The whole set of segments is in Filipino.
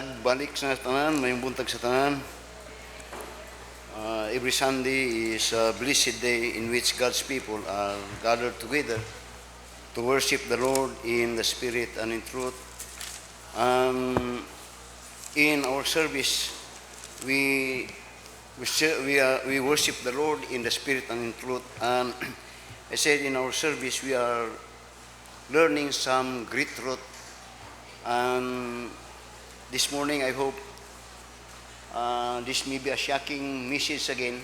Pagbalik sa tanan, may buntag sa tanan. Every Sunday is a blessed day in which God's people are gathered together to worship the Lord in the Spirit and in truth. In our service, we worship the Lord in the Spirit and in truth. And I said in our service, we are learning some great truth. And this morning, I hope this may be a shocking message again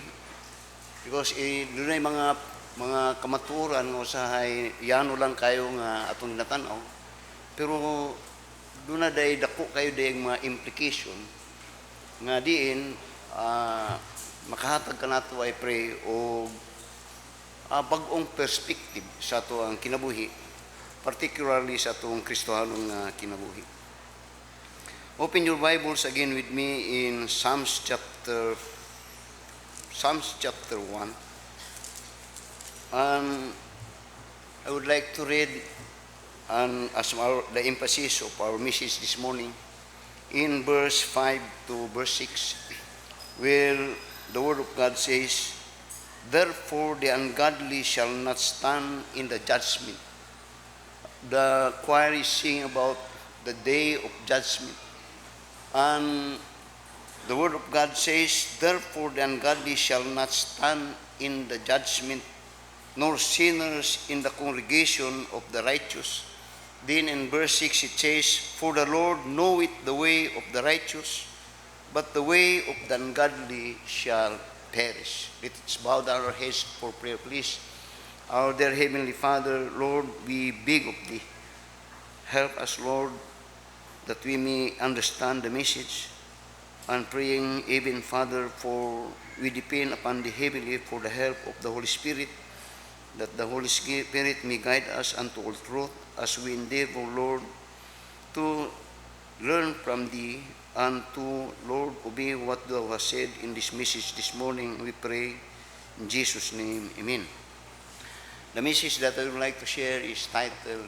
because doon ay mga kamaturan o sahay yano lang kayo nga atong natanaw pero doon na day dako kayo day mga implication nga diin makahatag ka nato I pray o bag-ong perspective sa ato ang kinabuhi, particularly sa atong Kristohanong kinabuhi. Open your Bibles again with me in Psalms chapter 1. I would like to read as the emphasis of our message this morning in verse 5 to verse 6, where the Word of God says, "Therefore the ungodly shall not stand in the judgment." The choir is singing about the day of judgment. And the Word of God says, "Therefore the ungodly shall not stand in the judgment, nor sinners in the congregation of the righteous." Then in verse 6 it says, "For the Lord knoweth the way of the righteous, but the way of the ungodly shall perish." Let's bow down our heads for prayer, please. Our dear Heavenly Father, Lord, we beg of Thee, help us, Lord, that we may understand the message, and praying even, Father, for we depend upon the heavenly for the help of the Holy Spirit, that the Holy Spirit may guide us unto all truth as we endeavor, Lord, to learn from Thee and to, Lord, obey what Thou hast said in this message this morning. We pray in Jesus' name, amen. The message that I would like to share is titled,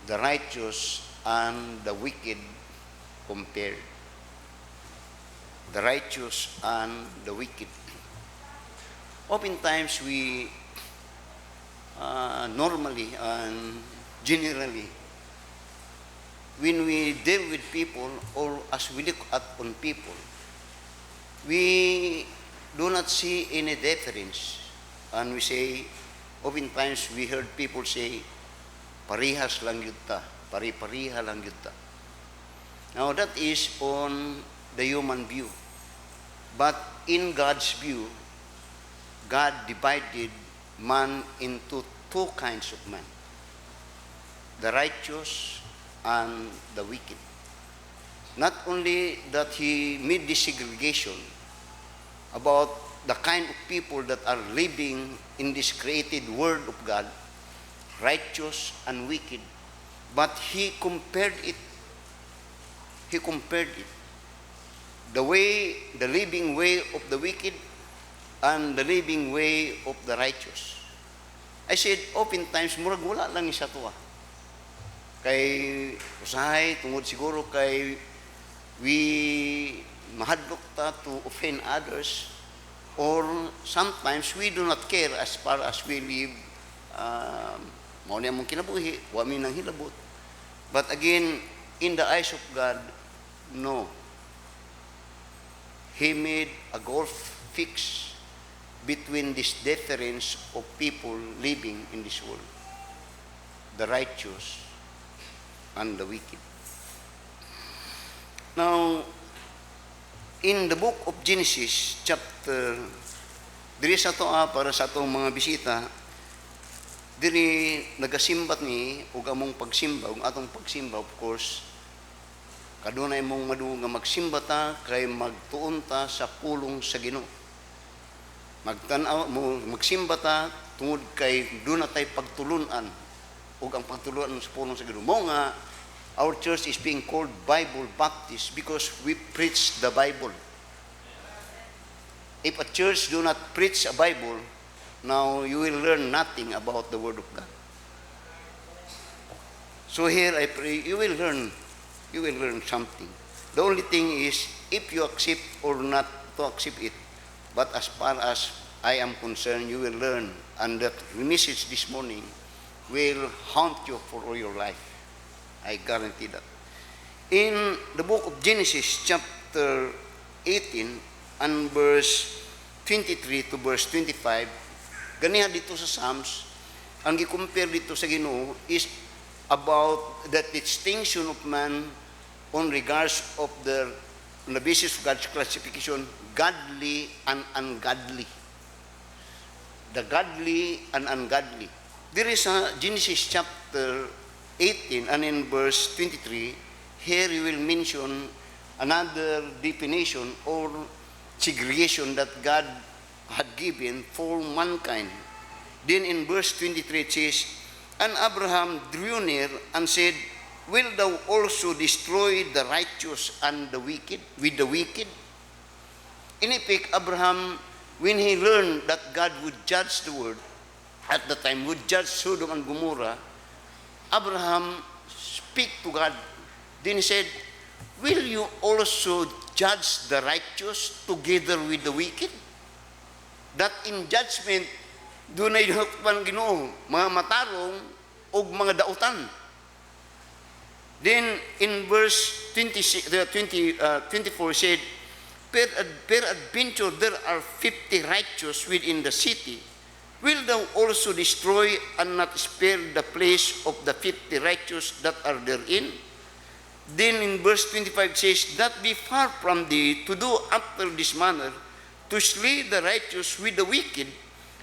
"The Righteous and the Wicked Compared." The righteous and the wicked. Oftentimes we normally and generally, when we deal with people or as we look at on people, we do not see any difference. And we say, oftentimes we heard people say, "Parihas lang yun ta. Pari-pariha lang yun ta." Now that is on the human view. But in God's view, God divided man into two kinds of man, the righteous and the wicked. Not only that He made this segregation about the kind of people that are living in this created world of God, righteous and wicked, but He compared it. He compared it. The living way of the wicked and the living way of the righteous. I said, oftentimes, murag wala lang isa to. Kay usahay, tungod siguro kay we mahadlok ta to offend others, or sometimes we do not care as far as we live mao niya mong kinabuhi, wa mi nang hilabot. But again, in the eyes of God, no. He made a gulf fix between this difference of people living in this world, the righteous and the wicked. Now, in the book of Genesis, chapter, diri sa toa para sa atong mga bisita, diri nagasimbat ni ug among pagsimba, ug atong pagsimba, of course, kadunay mong madu nga magsimba ta kay magtuon ta sa pulong sa Ginoo. Magtan-aw mo magsimba ta tungod kay doon na tay pagtulunan ug ang pagtulunan sa pulong sa Ginoo. Mo nga our church is being called Bible Baptist because we preach the Bible. If a church do not preach a Bible, now you will learn nothing about the Word of God. So here I pray you will learn something. The only thing is if you accept or not to accept it. But as far as I am concerned, you will learn, and that message this morning will haunt you for all your life. I guarantee that. In the book of Genesis, chapter 18, and verse 23 to verse 25, ganiha dito sa Psalms, ang i-compare dito sa Ginoo is about the distinction of man on regards of on the basis of God's classification, godly and ungodly. The godly and ungodly. There is a Genesis chapter 18 and in verse 23, here you will mention another definition or segregation that God had given for mankind. Then in verse 23 it says, and Abraham drew near and said, will thou also destroy the righteous and the wicked with the wicked? In effect, Abraham, when he learned that God would judge the world, at the time would judge Sodom and Gomorrah, Abraham speak to God. Then he said, will you also judge the righteous together with the wicked? That in judgment, doon ay hukman Ginoo, mga matarong o mga dautan. Then in verse 24 said, peradventure there are 50 righteous within the city. Will thou also destroy and not spare the place of the 50 righteous that are therein? Then in verse 25 says, that be far from thee to do after this manner, to slay the righteous with the wicked,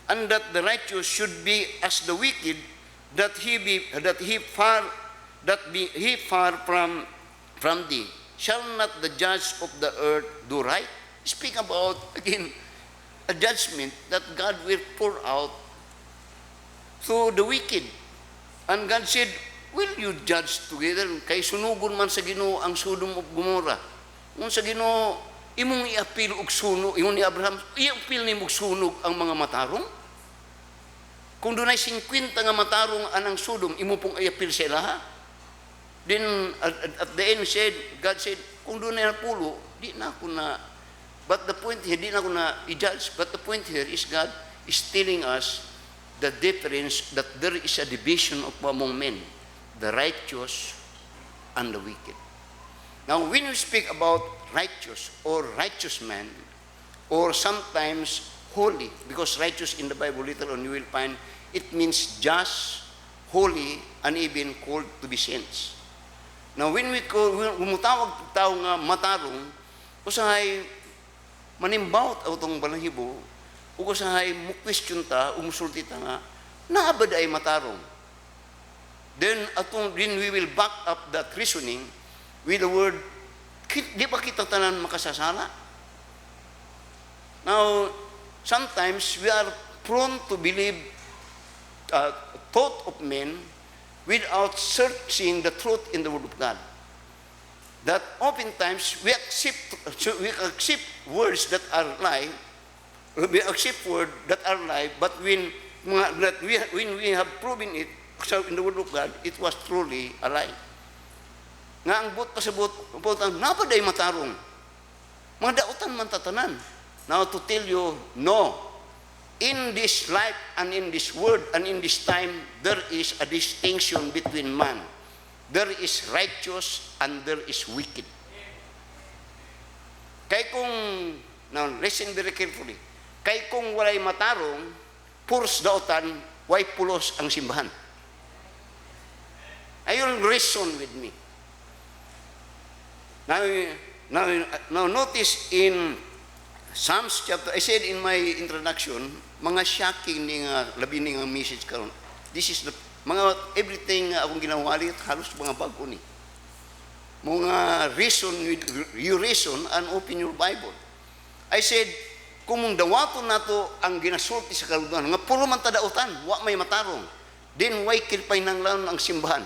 and that the righteous should be as the wicked, that he far from thee. Shall not the judge of the earth do right? Speak about, again, a judgment that God will pour out to the wicked. And God said, will you judge together? Kay sunugon man sa Ginoo ang Sodom of Gomorrah. Kung sa Ginoo, imong i-appeal og sunog, ingon ni Abraham, i-appeal ni mong sunog ang mga matarong? Kung dunay 50 nga matarong anang Sodom, imo pong i-appeal sa ilaha? Then at the end God said, kung dunay na pulo, di na ako na. But the point here, di na ako na i-judge. But the point here is God is telling us the difference that there is a division of among men, the righteous and the wicked. Now, when we speak about righteous or righteous man, or sometimes holy, because righteous in the Bible later on you will find it means just, holy, and even called to be saints. Now, when umutawag tao nga matarong, usahay manimbawt atong balahibo, usahay mo question ta, umusulti ta nga, naabad ay matarong. Then we will back up that reasoning with the word, di ba kita tanan makasasala? Now, sometimes we are prone to believe thought of men without searching the truth in the Word of God. That oftentimes we accept words that are lie, but when we have proven it in the Word of God, it was truly a lie. Nga ang but pasabot, napaday matarong. Mga dautan man tatanan. Now to tell you, no. In this life and in this world and in this time, there is a distinction between man. There is righteous and there is wicked. Kay kung, now listen very carefully, kay kung walay matarong, puros dautan, way pulos ang simbahan. Ayun, reason with me. Now notice in Psalms chapter, I said in my introduction, mga shocking ni nga, labi ni nga message karon. This is the, mga everything akong ginawali, halos mga bago ni. Mga reason, you reason and open your Bible. I said, kung dawaton nato ang ginasulti sa kaludan, nga puro man tadautan, wa may matarong, then why kilpay nang laon ang simbahan?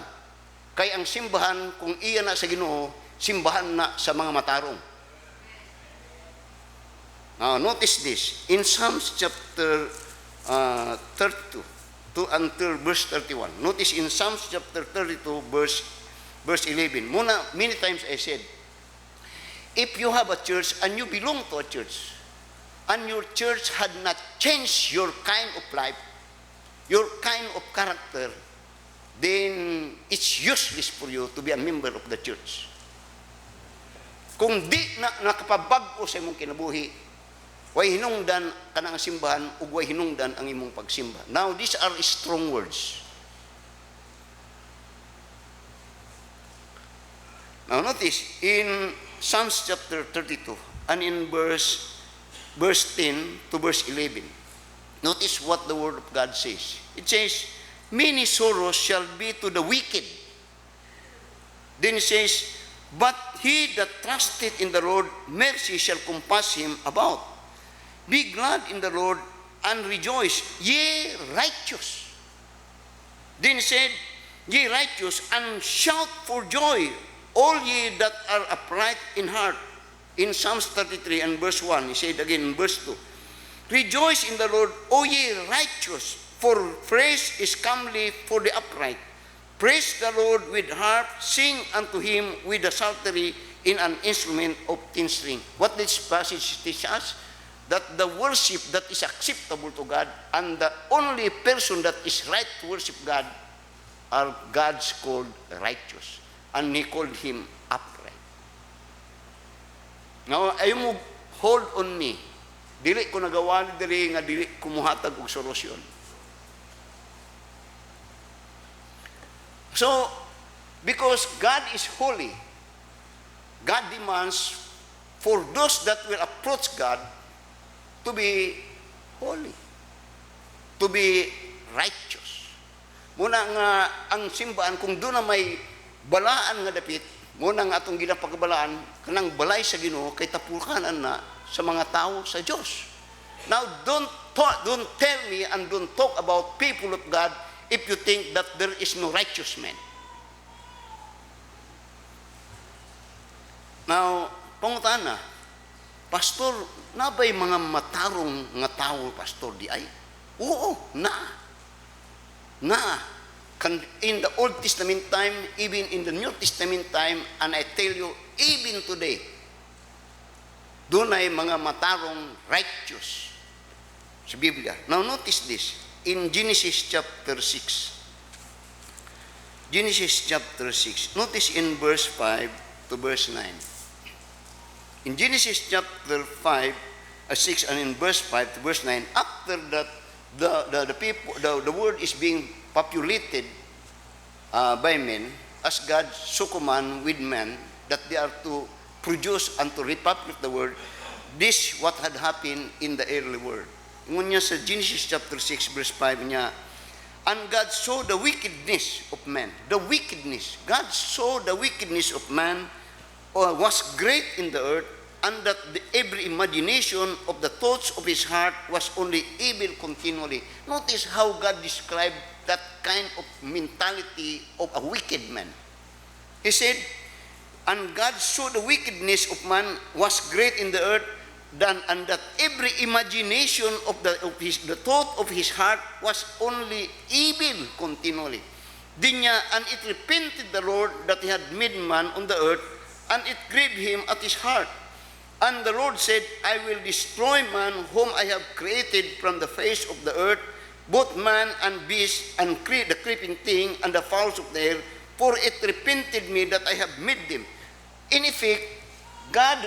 Kay ang simbahan, kung iya na sa Ginoo, simbahan na sa mga matarong. Now, notice this. In Psalms chapter 32, until verse 31. Notice in Psalms chapter 32, verse 11. Muna, many times I said, if you have a church and you belong to a church, and your church had not changed your kind of life, your kind of character, then it's useless for you to be a member of the church. Kung di na nakapabag-o sa imong kinabuhi, way hinungdan ka ng simbahan, ug way hinungdan ang imong pagsimba. Now, these are strong words. Now, notice, in Psalms chapter 32, and in verse 10 to verse 11, notice what the Word of God says. It says, many sorrows shall be to the wicked. Then it says, but he that trusted in the Lord, mercy shall compass him about. Be glad in the Lord and rejoice, ye righteous. Then it said, ye righteous, and shout for joy, all ye that are upright in heart. In Psalms 33 and verse 1, he said again in verse 2, rejoice in the Lord, O ye righteous, for praise is comely for the upright. Praise the Lord with harp, sing unto him with the psaltery in an instrument of ten string. What this passage teaches us? That the worship that is acceptable to God, and the only person that is right to worship God, are God's called righteous. And he called him upright. Now, ayaw mo hold on me. Dili ko nagawa diri nga dili kumuhatag og solusyon. So, because God is holy, God demands for those that will approach God to be holy, to be righteous. Muna nga ang simbahan, kung doon na may balaan nga dapit, muna nga atong ginapagbalaan, kanang balay sa Ginoo kay tapukanan na sa mga tao sa Diyos. Now, don't tell me and don't talk about people of God if you think that there is no righteous man. Now, pangutaan na, Pastor, nabay mga matarong nga tao, Pastor, di ay? Oo, na. In the Old Testament time, even in the New Testament time, and I tell you, even today, doon ay mga matarong righteous sa Biblia. Now, notice this. In Genesis chapter 6. Genesis chapter 6. Notice in verse 5 to verse 9. In Genesis chapter 6 and in verse 5 to verse 9, after that the world is being populated by men, as God so command with men that they are to produce and to repopulate the world. This what had happened in the early world. Ngunya sa Genesis chapter 6 verse 5 niya, and God saw the wickedness of man. The wickedness. God saw the wickedness of man was great in the earth, and that every imagination of the thoughts of his heart was only evil continually. Notice how God described that kind of mentality of a wicked man. He said, and God saw the wickedness of man was great in the earth, and that every imagination of the thought of his heart was only evil continually. Dinya, and it repented the Lord that he had made man on the earth, and it grieved him at his heart. And the Lord said, I will destroy man whom I have created from the face of the earth, both man and beast, and the creeping thing, and the fowls of the air, for it repented me that I have made them. In effect, God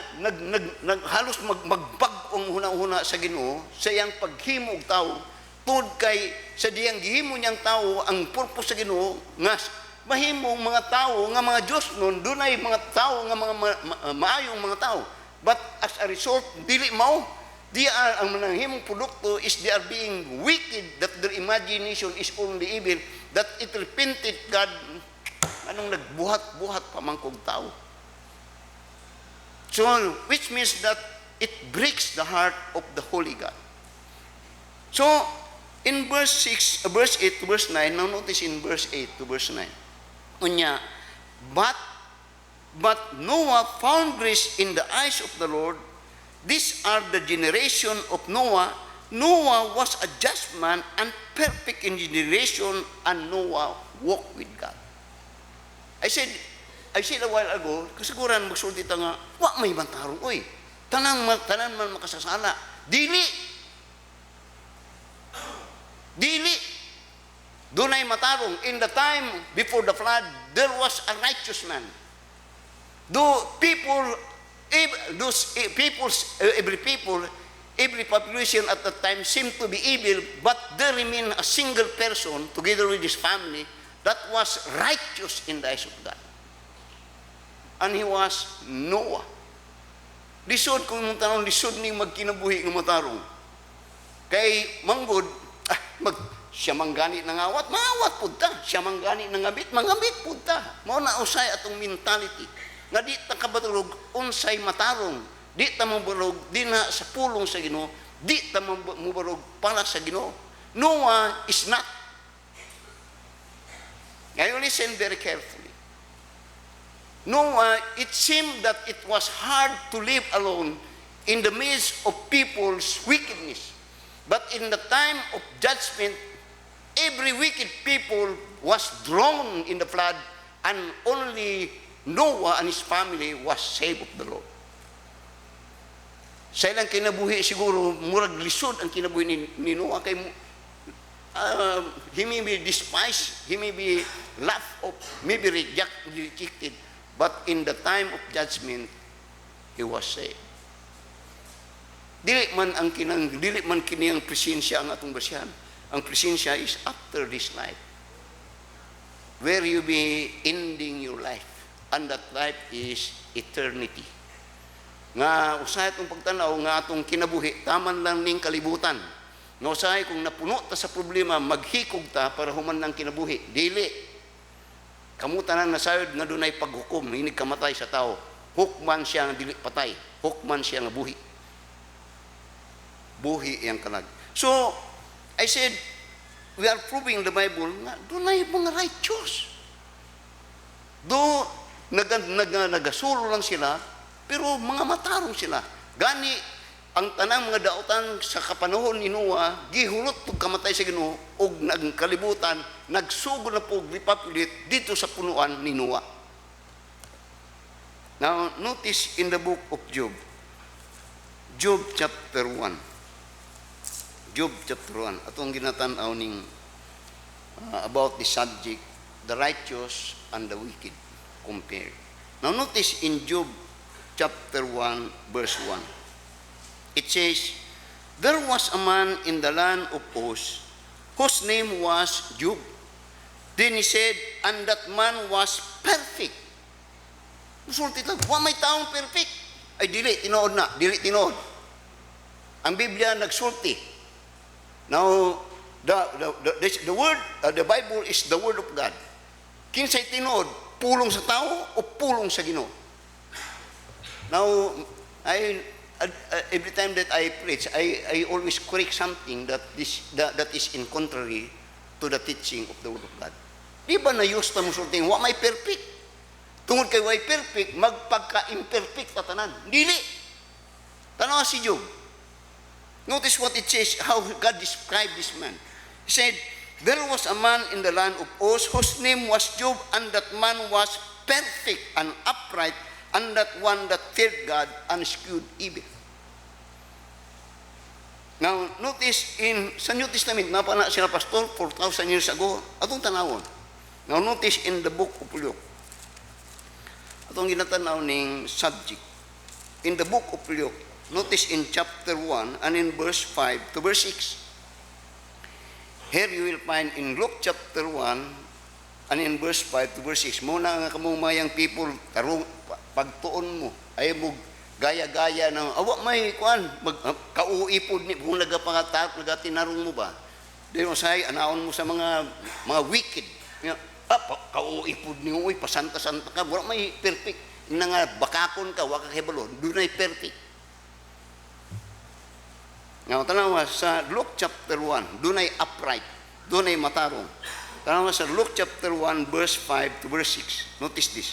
halos magbag-ong huna-huna sa Ginoo sa iyang paghimo og tao, tungod kay sa diyang gihimo niyang tao, ang purpose sa Ginoo nga mahimong mga tao nga mga Dios noon, dunay mga tao nga mga maayong mga tao. But as a result, dili mao, ang mananghimong produkto is they are being wicked, that their imagination is only evil, that it repented God, anong nagbuhat-buhat pa man kog tao. So, which means that it breaks the heart of the Holy God. So, in verse 8 to verse 9, now notice in verse 8 to verse 9. Unya, but Noah found grace in the eyes of the Lord. These are the generation of Noah. Noah was a just man and perfect in generation, and Noah walked with God. I said, I said a while ago, kasiguran magsulti ta nga, wa may matarong, oy. Tanan man makasasala. Dili. Dunay matarong. In the time before the flood, there was a righteous man. Every population at that time seemed to be evil, but there remained a single person together with his family that was righteous in the eyes of God. And he was Noah. Lisod kung mong tanong, lisod ning magkinabuhi ng matarong. Kay manggod, siya manggani ng awat, mangawat punta. Siya manggani ng mangabit punta. Mao na usay atong mentality. Nga di ta kabatulog, unsay matarong. Di ta mabarog, di na sa pulong sa Ginoo, di ta mabarog para sa Ginoo. Noah is not. Ngayon listen very carefully. Noah, it seemed that it was hard to live alone in the midst of people's wickedness. But in the time of judgment, every wicked people was drawn in the flood, and only Noah and his family was saved of the Lord. Sa ilang kinabuhi siguro, murag lisod ang kinabuhi ni Noah, kay he may be despised, he may be laughed of, maybe rejected, but in the time of judgment, he was saved. Dili man kini ang presensya ang atong basihan. Ang presensya is after this life, where you be ending your life, and that life is eternity. Nga usahay itong pagtanaw nga atong kinabuhi, taman lang ning kalibutan. Nga usahay kung napuno ta sa problema, maghikog ta para human ng kinabuhi. Dili. Kamutan na nasayod nga dunay paghukom, hinig kamatay sa tao. Hukman siya nga dili patay. Hukman siya nga buhi. Buhi iyang kalag. So, I said, we are proving the Bible nga dunay mga righteous. Nagasulo lang sila, pero mga matarong sila. Gani, ang tanang mga dautan sa kapanahon ni Noah, gihulot pag kamatay sa Ginoo, o nagkalibutan, nagsugod na po, repopulate dito sa punuan ni Noah. Now, notice in the book of Job, Job chapter 1. Job chapter 1. Atong ginatanaw ning about the subject, the righteous and the wicked compared. Now, notice in Job chapter 1, verse 1. It says, there was a man in the land of Uz, whose name was Job. Then he said, and that man was perfect. Musulti lang, wa may taong perfect. Ay, dili, tinood na, dili, tinood. Ang Biblia nagsulti. Now, the word, the Bible is the word of God. Kinsay tinood, pulong sa tao o pulong sa Ginoo? Now, every time that I preach, I always correct something that is in contrary to the teaching of the Word of God. Di ba na-use na mo sulting, wa may perfect. Tungod kay way perfect, magpagka-imperfect tatanan. Dili. Tanawa si Job. Notice what it says, how God described this man. He said, there was a man in the land of Uz, whose name was Job, and that man was perfect and upright, and that one that feared God and eschewed evil. Now, notice sa New Testament, napana sila pastor 4,000 years ago, atong tanawon. Now, notice in the book of Luke, atong ginatanaw ning subject. In the book of Luke, notice in chapter 1 and in verse 5 to verse 6. Here you will find in Luke chapter 1 and in verse 5 to verse 6. Muna nga kamong mayang people, pagtuon mo, ay mo gaya-gaya ng awa may kuan kauipod ni kung nagatinarong mo ba. Di mo say anaon mo sa mga wicked. Kauipod ni uy pasanta-santa ka, wala may perfect. Nga bakakon ka, wa ka hebalo, dunay perfect. Nga tanawa sa Luke chapter 1, dunay upright, dunay matarong. Tanawa sa Luke chapter 1 verse 5 to verse 6. Notice this.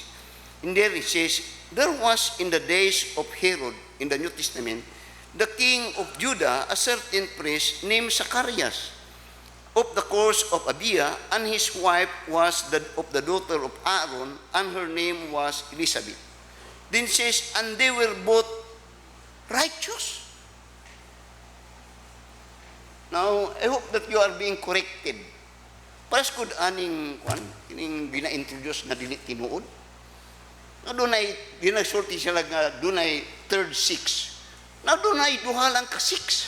And there it says, there was in the days of Herod, in the New Testament, the king of Judah, a certain priest named Zacharias, of the course of Abia, and his wife was of the daughter of Aaron, and her name was Elizabeth. Then says, and they were both righteous. Now, I hope that you are being corrected. Paras kod aning kining gina-introduce na dili tinuod. Na dunay ginagsulti sila nga dunay third six. Na dunay duha lang ka six.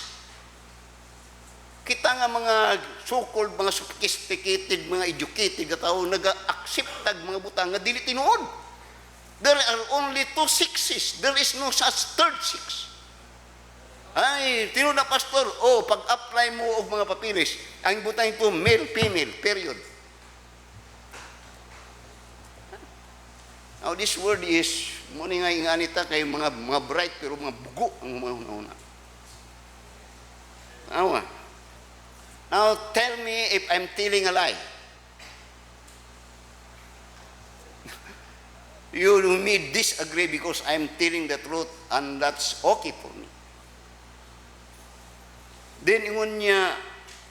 Kita nga mga so-called mga sophisticated, mga educated na tao naga-accept tag mga butang nga dili tinuod. There are only two sixes. There is no such third six. Ay, tinuod na pastor, pag-apply mo og mga papilis, ang butang ito male, female, period. Now this word is, muna nga inganita kay mga bright pero mga bugo ang mga una-una. Now tell me if I'm telling a lie. You may disagree because I'm telling the truth and that's okay for me. Then ingon niya,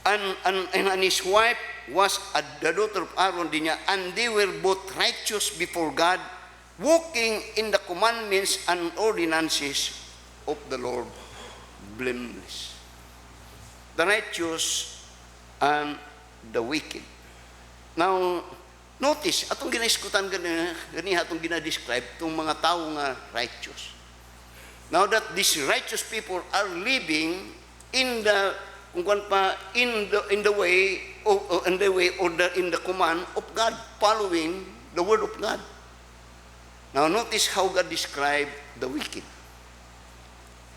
and his wife was the daughter of Aaron din niya, and they were both righteous before God, walking in the commandments and ordinances of the Lord, blameless. The righteous and the wicked. Now, notice, atong ginaiskutan ganiha atong ginadescribe, itong mga tao nga righteous. Now that these righteous people are living in the way in the command of God, following the word of God. Now notice how God described the wicked.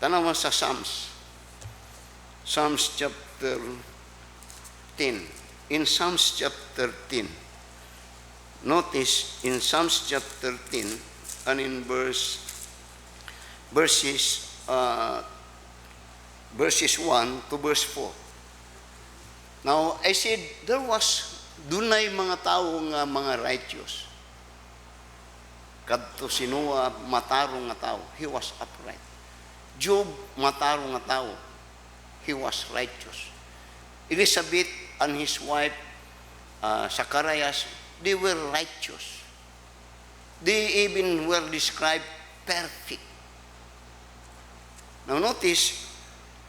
Tanaw sa Psalms chapter 10. In Psalms chapter 10, notice in Psalms chapter 10 and in verses 1 to verse 4. Now, I said, dunay mga tao nga mga righteous. Kadto si Noah, matarong nga tao. He was upright. Job, matarong nga tao. He was righteous. Elizabeth and his wife, Zacharias, they were righteous. They even were described perfect. Now, notice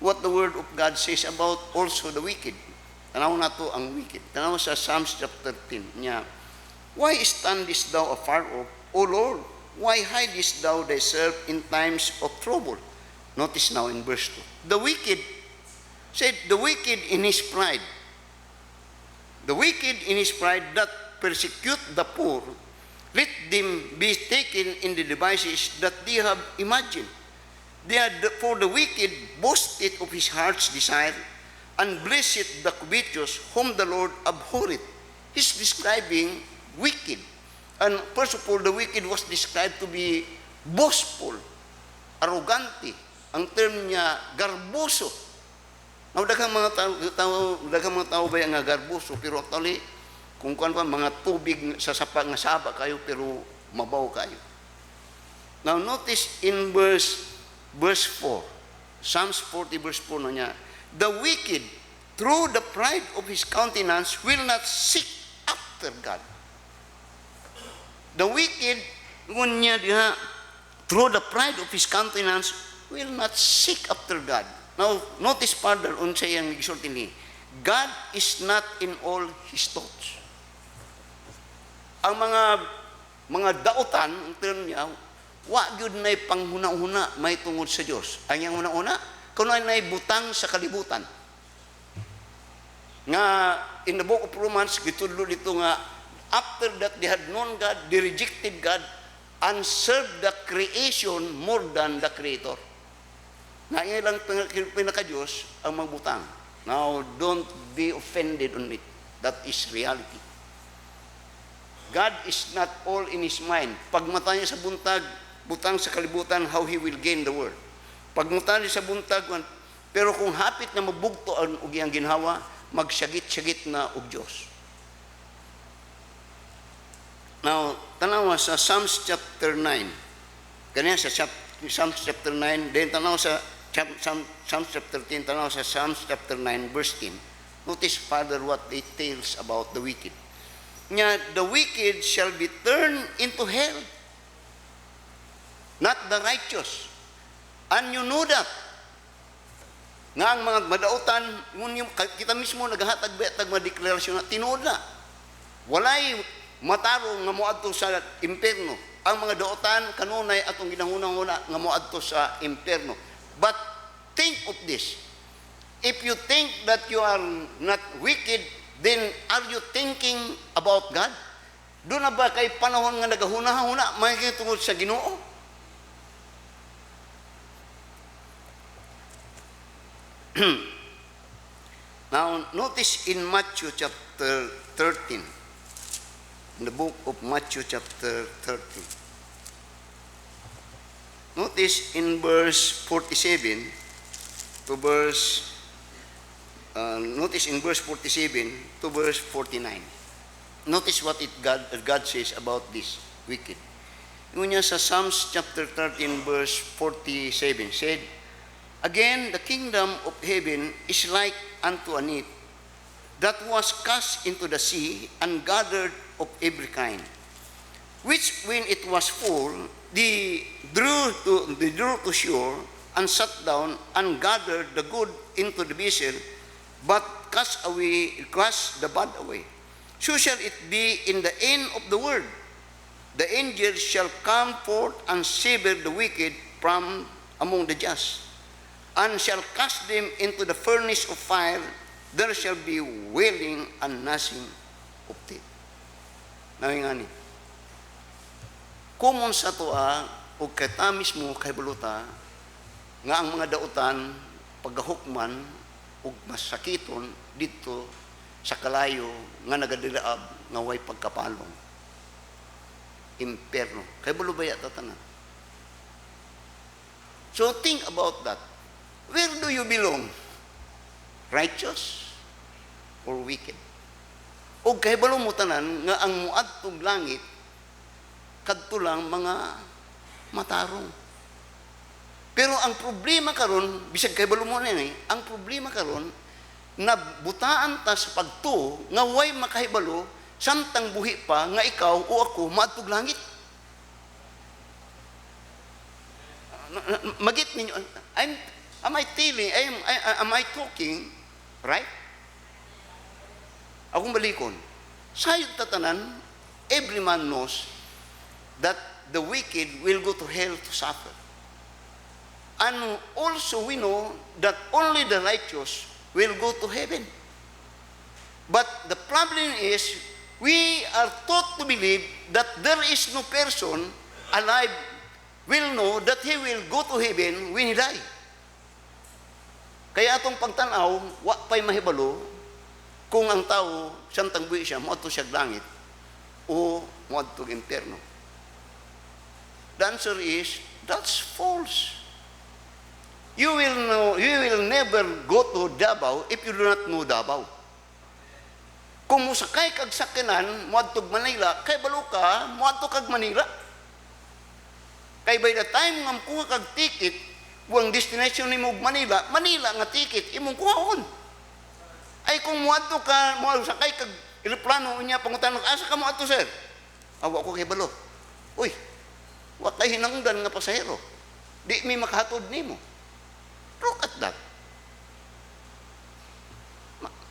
what the word of God says about also the wicked. Tanaw na to ang wicked. Tanaw sa Psalms chapter 10 niya. Why standest thou afar off, O Lord? Why hidest thou thyself in times of trouble? Notice now in verse 2. The wicked said, the wicked in his pride that persecute the poor, let them be taken in the devices that they have imagined. For the wicked boasteth of his heart's desire, and blesseth the covetous, whom the Lord abhorreth. He's describing wicked. And first of all, the wicked was described to be boastful, arrogante. Ang term niya, garboso. Now, daghang mga tao ba nga garboso, pero actually, kung kuan pa, mga tubig sa sapa nga saba kayo, pero mabaw kayo. Now, notice in verse 4, Psalms 40 verse 4 niya, the wicked, through the pride of his countenance, will not seek after God. The wicked, through the pride of his countenance, will not seek after God. Now, notice further on sa iyang gisulti ni, God is not in all his thoughts. Ang mga dautan, ang term niya, wa gyud nay panghuna-huna may tungod sa Dios. Ang yang una-una, kuno nay butang sa kalibutan. Nga in the book of Romans gitudlo dito nga after that they had known God, they rejected God and served the creation more than the creator. Na ilang pinaka-Diyos ang magbutang. Now, don't be offended on it. That is reality. God is not all in His mind. Pagmata niya sa buntag, butang sa kalibutan, how He will gain the world. Pagmata niya sa buntag, pero kung hapit na mabugto ang iyang ginhawa, magsyagit-syagit na og Diyos. Now, tanawa sa Psalms chapter 9. Ganyan sa Psalms chapter 9, then tanawa sa Psalms chapter 10, tanawa sa Psalms chapter 9, verse 10. Notice, Father, what it tells about the wicked. Nya, the wicked shall be turned into hell, not the righteous. And you know that. Nga ang mga madautan, kita mismo naghahatag betag mga deklarasyon na tinuod na. Walay matarong nga moadto sa impierno. Ang mga dautan kanunay atong ginahunahuna nga moadto sa impierno. But think of this. If you think that you are not wicked, then are you thinking about God? Doon na ba kay panahon nga nagahuna-huna may tungod sa Ginoo? Now, notice in Matthew chapter 13, in the book of Matthew chapter 13. Notice in verse 47 to verse notice in verse 47 to verse 49. Notice what God says about this wicked. Yung niya sa Psalms chapter 13 verse 47 said, "Again, the kingdom of heaven is like unto a net that was cast into the sea and gathered of every kind, which when it was full, they drew to shore and sat down and gathered the good into the vessel, but cast the bad away. So shall it be in the end of the world. The angels shall come forth and sever the wicked from among the just, and shall cast them into the furnace of fire. There shall be wailing and gnashing of teeth." Nawingani. Kumon sa toa o kita mismo kay buluta nga ang mga dautan paggahukman ug masakiton dito sa kalayo nga nagadiraab nga way pagkapalong. Impierno. Kay bulubaya tatanan. So think about that. Where do you belong? Righteous or wicked? O kay balong mo tanan nga ang muadtog langit kadto lang mga matarong. Pero ang problema karon, bisag kay balong mo na ang problema karon na butaan ta sa pagtuo nga way makahibalo samtang buhi pa nga ikaw o ako maadtog langit. Magit ninyo, am I talking right? Akong balikon. Sayod tatanan, every man knows that the wicked will go to hell to suffer. And also we know that only the righteous will go to heaven. But the problem is, we are taught to believe that there is no person alive will know that he will go to heaven when he die. Kaya atong pagtanaw, wa pa'y mahibalo kung ang tao, samtang buhi siya, moadto siya langit o moadto impierno. The answer is, that's false. You will never go to Davao if you do not know Davao. Kung musakay kag sakyanan moadtog Manila, kay balo ka moadto kag Manila. Kay by the time nga kuha kag ticket, buang destination nimo Manila, Manila nga ticket imong kuhaon. Ay kung moadto ka, sakay kag eroplano unya pangutan asa ka moadto sir? Awa ko kay balo. Uy, wa kay hinangdan nga pasahero. Di mi makahatod nimo. Look at that.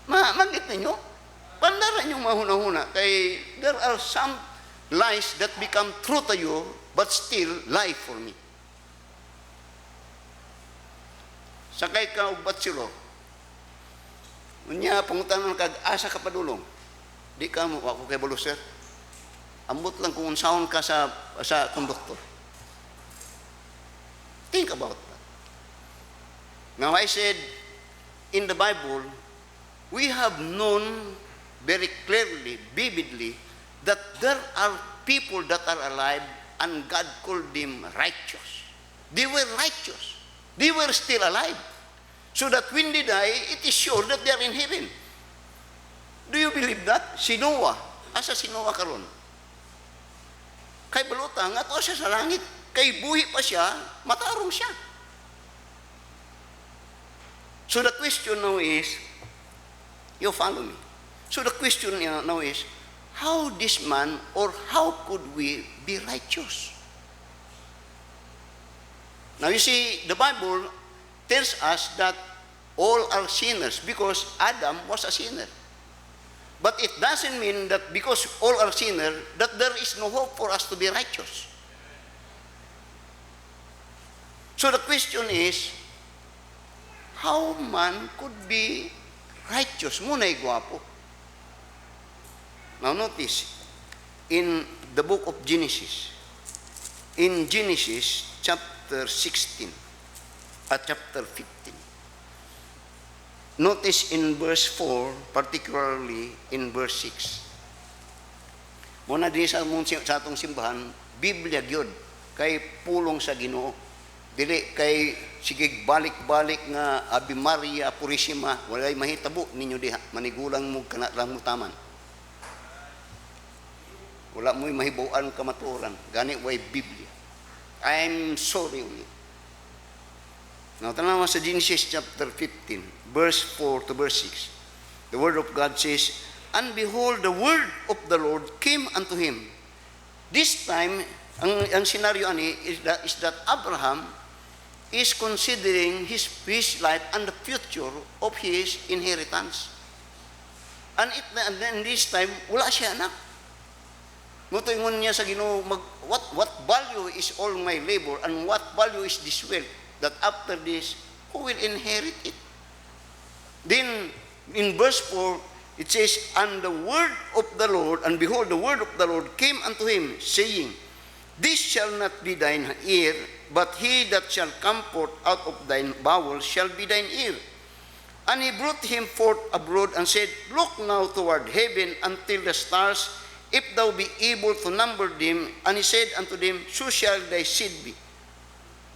Magit ninyo, pandaran yung mahuna-huna. Kay there are some lies that become true to you, but still lie for me. Sakay ka og batsilo. Unya, pangutanon kag asa ka padulong. Di ka mo, ako kay balo, sir. Ambot lang kung unsaon ka sa konduktor. Think about that. Now I said, in the Bible, we have known very clearly, vividly, that there are people that are alive and God called them righteous. They were righteous. They were still alive. So that when they die, it is sure that they are in heaven. Do you believe that? Si Noah, asa si Noah karon? Kay balota, nga to siya sa langit. Kay buhi pa siya, matarong siya. So the question now is, You follow me? So the question now is, how this man, or how could we be righteous? Now you see, the Bible tells us that all are sinners because Adam was a sinner. But it doesn't mean that because all are sinners, that there is no hope for us to be righteous. So the question is, how man could be righteous? Muna'y guwapo. Now notice, in the book of Genesis, in Genesis chapter 16 at chapter 15, notice in verse 4, particularly in verse 6. Muna din sa atong simbahan, Biblia gyud kay pulong sa Ginoo. Dili kay sige balik-balik nga Ave Maria Purisima, walay mahitabo ninyo diha, manigulang mo kana lang mo taman. Wala mo'y mahibuan kamatuoran, gani way Biblia. I'm sorry ulit. Now, tanawa sa Genesis chapter 15, verse 4 to verse 6. The word of God says, "And behold, the word of the Lord came unto him." This time, ang scenario ani is that Abraham is considering his life and the future of his inheritance. And then this time, wala siya anak. Mutuingon niya sa Ginoo, what value is all my labor and what value is this wealth, that after this, who will inherit it? Then, in verse 4, it says, "And the word of the Lord, and behold, the word of the Lord came unto him, saying, This shall not be thine heir, but he that shall come forth out of thine bowels shall be thine heir. And he brought him forth abroad, and said, Look now toward heaven until the stars, if thou be able to number them. And he said unto them, So shall thy seed be."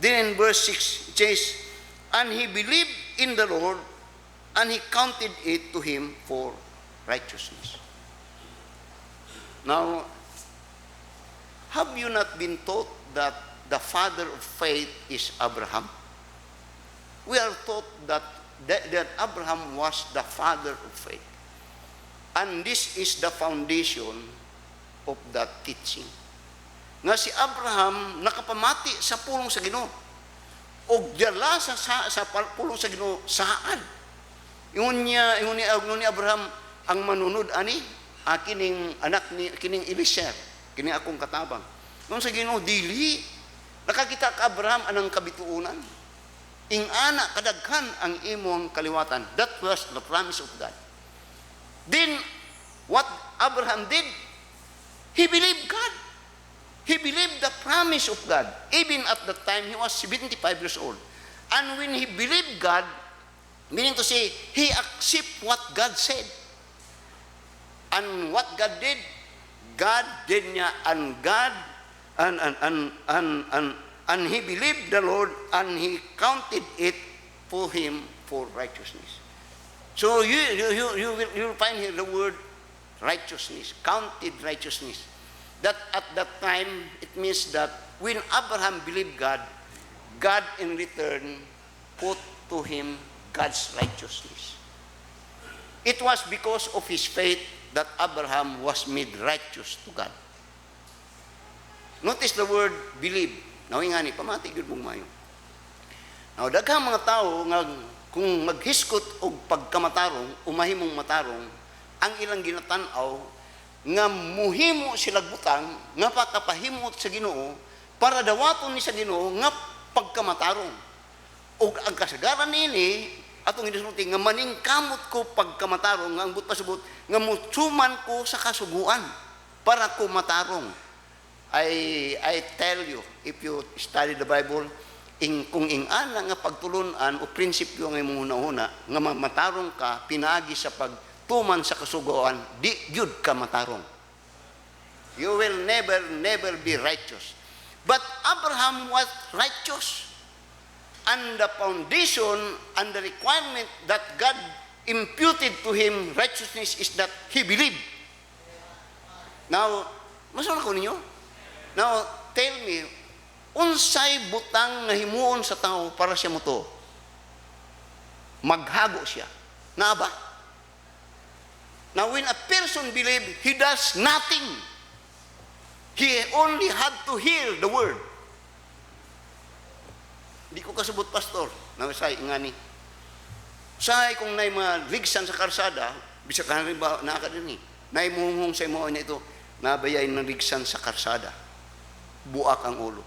Then in verse 6, it says, "And he believed in the Lord, and he counted it to him for righteousness." Now, have you not been taught that the father of faith is Abraham? We are taught that Abraham was the father of faith. And this is the foundation of that teaching. Nga si Abraham nakapamati sa pulong sa Ginoo. O dala sa pulong sa Ginoo saan? Ingon ni Abraham, ang manunod ani kining anak ni kining Eliezer, kini akong katabang. Nung sa Ginoo dili nakakita ka Abraham anang kabituunan. Ingana kadaghan ang imong kaliwatan. That was the promise of God. Then what Abraham did, he believed God. He believed the promise of God. Even at that time, he was 75 years old. And when he believed God, meaning to say, he accepted what God said. And what God did niya, and God, and he believed the Lord, and he counted it for him for righteousness. So you will find here the word righteousness, counted righteousness. That at that time, it means that when Abraham believed God, God in return put to him God's righteousness. It was because of his faith that Abraham was made righteous to God. Notice the word believe. Nawingani, pamati gyud mong mayo. Now, daghang mga tao nga kung maghiskot og pagkamatarong, umahimong matarong, ang ilang ginatan-aw nga muhimo sila butang nga pakapahimot sa Ginoo para dawaton ni sa Ginoo nga pagkamatarong. Og ang kasagaran nini atong gisulti nga maningkamot ko pagkamatarong nga ang but pasubot nga mutsuman ko sa kasuguan para ko matarong. I tell you, if you study the Bible, kung ingana nga pagtulunan o prinsipyo nga imong hunahuna nga matarong ka pinaagi sa pagtuman sa kasuguan, di gyud ka matarong. You will never be righteous. But Abraham was righteous. And the foundation and the requirement that God imputed to him righteousness is that he believed. Now, masama ko ninyo? Now, tell me, unsay butang nga himuon sa tao para siya mo to? Maghago siya. Na ba? Now, when a person believes, he does nothing. He only had to hear the word. Di ko kasabot, pastor. Say, nga ni. Say, kung na'y maligsan sa karsada, bisa ka rin ba, nakakadinig. Na'y muhung sa mo niya ito, nabayay ng ligsan sa karsada. Buak ang ulo.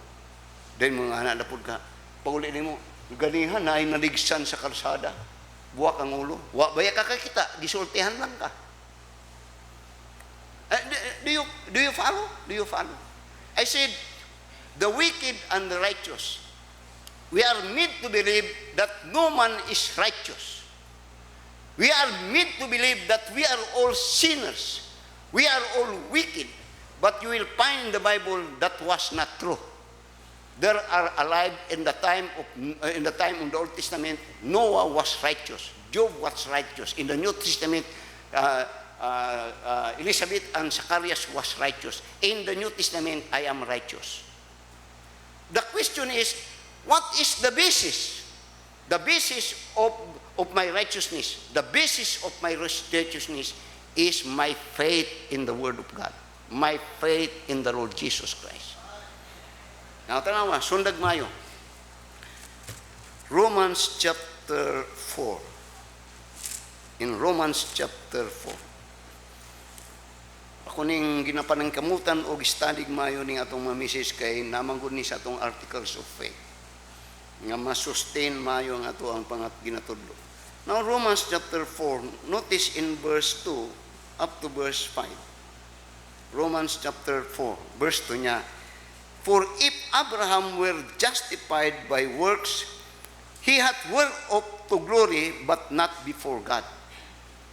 Dahil mga hanapod ka, pauli mo, ganihan na ay naligsan sa karsada. Buak ang ulo. Baya ka kita, gisultihan lang ka. Do you follow? Do you follow? I said, the wicked and the righteous, we are made to believe that no man is righteous. We are made to believe that we are all sinners. We are all wicked. But you will find in the Bible that was not true. There are alive in the time of the Old Testament, Noah was righteous. Job was righteous. In the New Testament, Elizabeth and Zacharias was righteous. In the New Testament, I am righteous. The question is, what is the basis? The basis of my righteousness, the basis of my righteousness is my faith in the Word of God. My faith in the Lord Jesus Christ. Now, tanawa, sundag mayo. Romans chapter 4. In Romans chapter 4. Ako ning ginapanang kamutan o gistadig mayo ning atong mamisis kay namanggod ni sa atong articles of faith. Nga masustain mayo ang ato ang pangat ginatudlo. Now, Romans chapter 4, notice in verse 2 up to verse 5. Romans chapter 4, verse 2 niya, for if Abraham were justified by works, he hath whereof to glory, but not before God.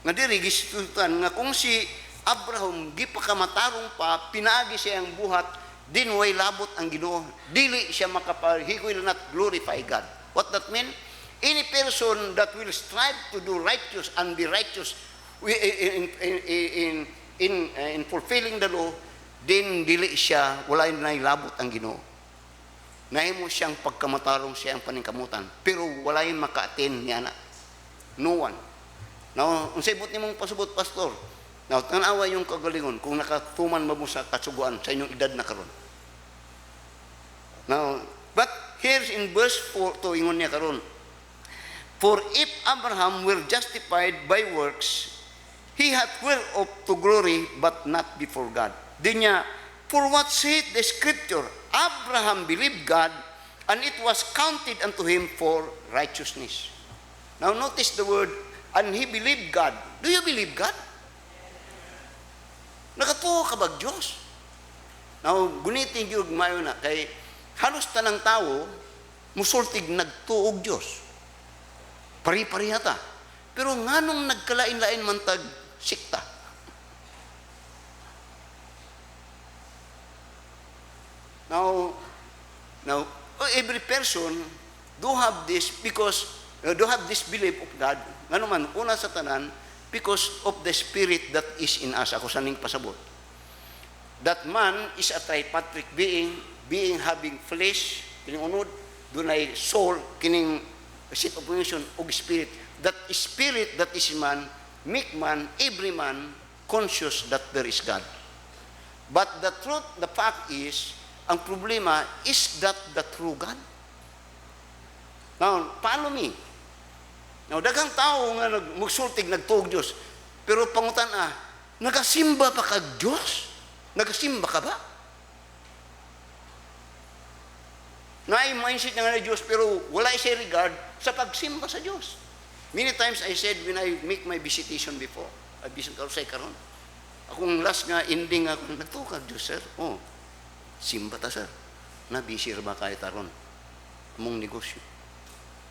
Nga diri gisultan nga kung si Abraham gipakamatarong pa, pinaagi siya ang buhat, din way labot ang Ginoo, dili siya he will not glorify God. What that mean? Any person that will strive to do righteous and be righteous in fulfilling the law, din dili siya, wala na labot ang Ginoo. Nahimo siyang pagkamatarong siya ang paningkamutan, pero wala yung maka-attend niya na. No one. Now, unsay but nimong pasubot, pastor? Now, tanawa yung kagalingon kung nakatuman mo sa katsuguan sa inyong edad na karon. Now, but here's in verse 4 to ingon niya karon. For if Abraham were justified by works, he hath whereof to glory, but not before God. Di niya, for what saith the scripture, Abraham believed God, and it was counted unto him for righteousness. Now notice the word, and he believed God. Do you believe God? Nakatuo ka ba Diyos? Now, gunitin yung mayo na, kay halos tanang tao, musultig nagtuog Diyos. Pari-pariha ta. Pero nganong nagkalain-lain man tag sikta? Now, every person do have this because do have this belief of God. Ngano man, una sa tanan, because of the spirit that is in us. Ako saning pasabot. That man is a tripartite being having flesh, kining unod, dunay soul, kining seat of motion og spirit. That spirit that is man, make man, every man, conscious that there is God. But the truth, the fact is, ang problema, is that the true God? Now, follow me. Now, daghang tao nga magsultig, nagtuog Diyos. Pero pangutan nagasimba pa kag Diyos? Nagasimba ka ba? Naay mindset nga na Diyos, pero wala siya regard sa pagsimba sa Diyos. Many times I said when I make my visitation before, I visit ko sa karon. Akong last nga ending ako, nagtuog kag Diyos, sir. Oh, simba ta, sir. Na-busy ba kayo taron? Among negosyo.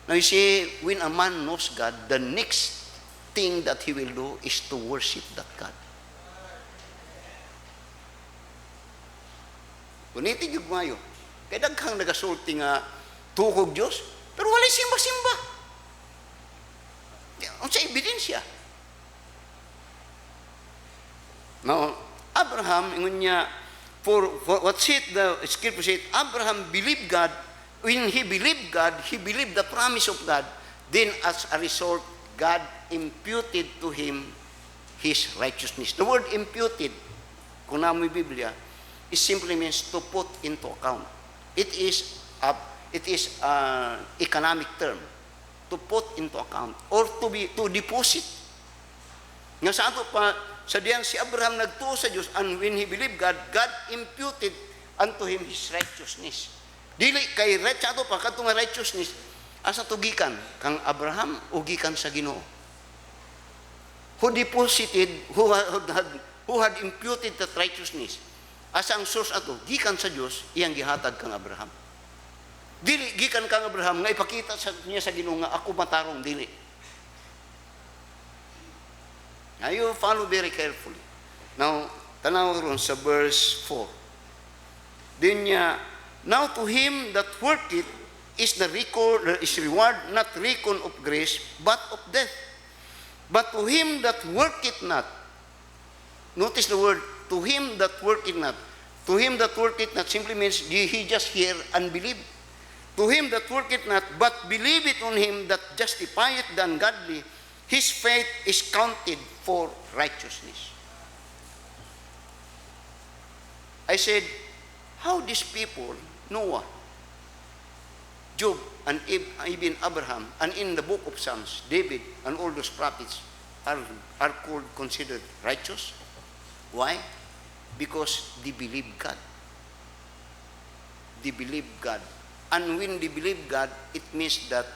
Now you see, when a man knows God, the next thing that he will do is to worship that God. Kunitig yung mayo. Kaya daghang nagasulti nga tukog Diyos, pero walay simba-simba. Ang sa ebidensya. Now, Abraham, ingon niya, for what said the scripture said, Abraham believed God. When he believed God, he believed the promise of God. Then as a result, God imputed to him his righteousness. The word imputed, kung namoy Biblia, it simply means to put into account. It is an economic term, to put into account or to deposit. Nga sa ato pa, sa diyan si Abraham nagtuo sa Dios, and when he believed God, God imputed unto him his righteousness. Dili kay sa ato pa kadtong righteousness asa tugikan kang Abraham o gikan sa Ginoo. Who deposited, who had imputed that righteousness. Asa ang source ato? Gikan sa Dios, iyang gihatag kang Abraham. Dili gikan kang Abraham nga ipakita niya sa Ginoo nga ako matarong, dili. Now you follow very carefully. Now, tanaw ron sa verse 4. Din niya, now to him that worketh is reward not reckon of grace, but of death. But to him that worketh not, notice the word, to him that worketh not. To him that worketh not simply means he just hear and believe. To him that worketh not, but believeth on him that justifieth the ungodly, his faith is counted for righteousness. I said, how these people, Noah, Job, and even Abraham, and in the book of Psalms, David, and all those prophets are considered righteous? Why? Because they believe God. They believe God. And when they believe God, it means that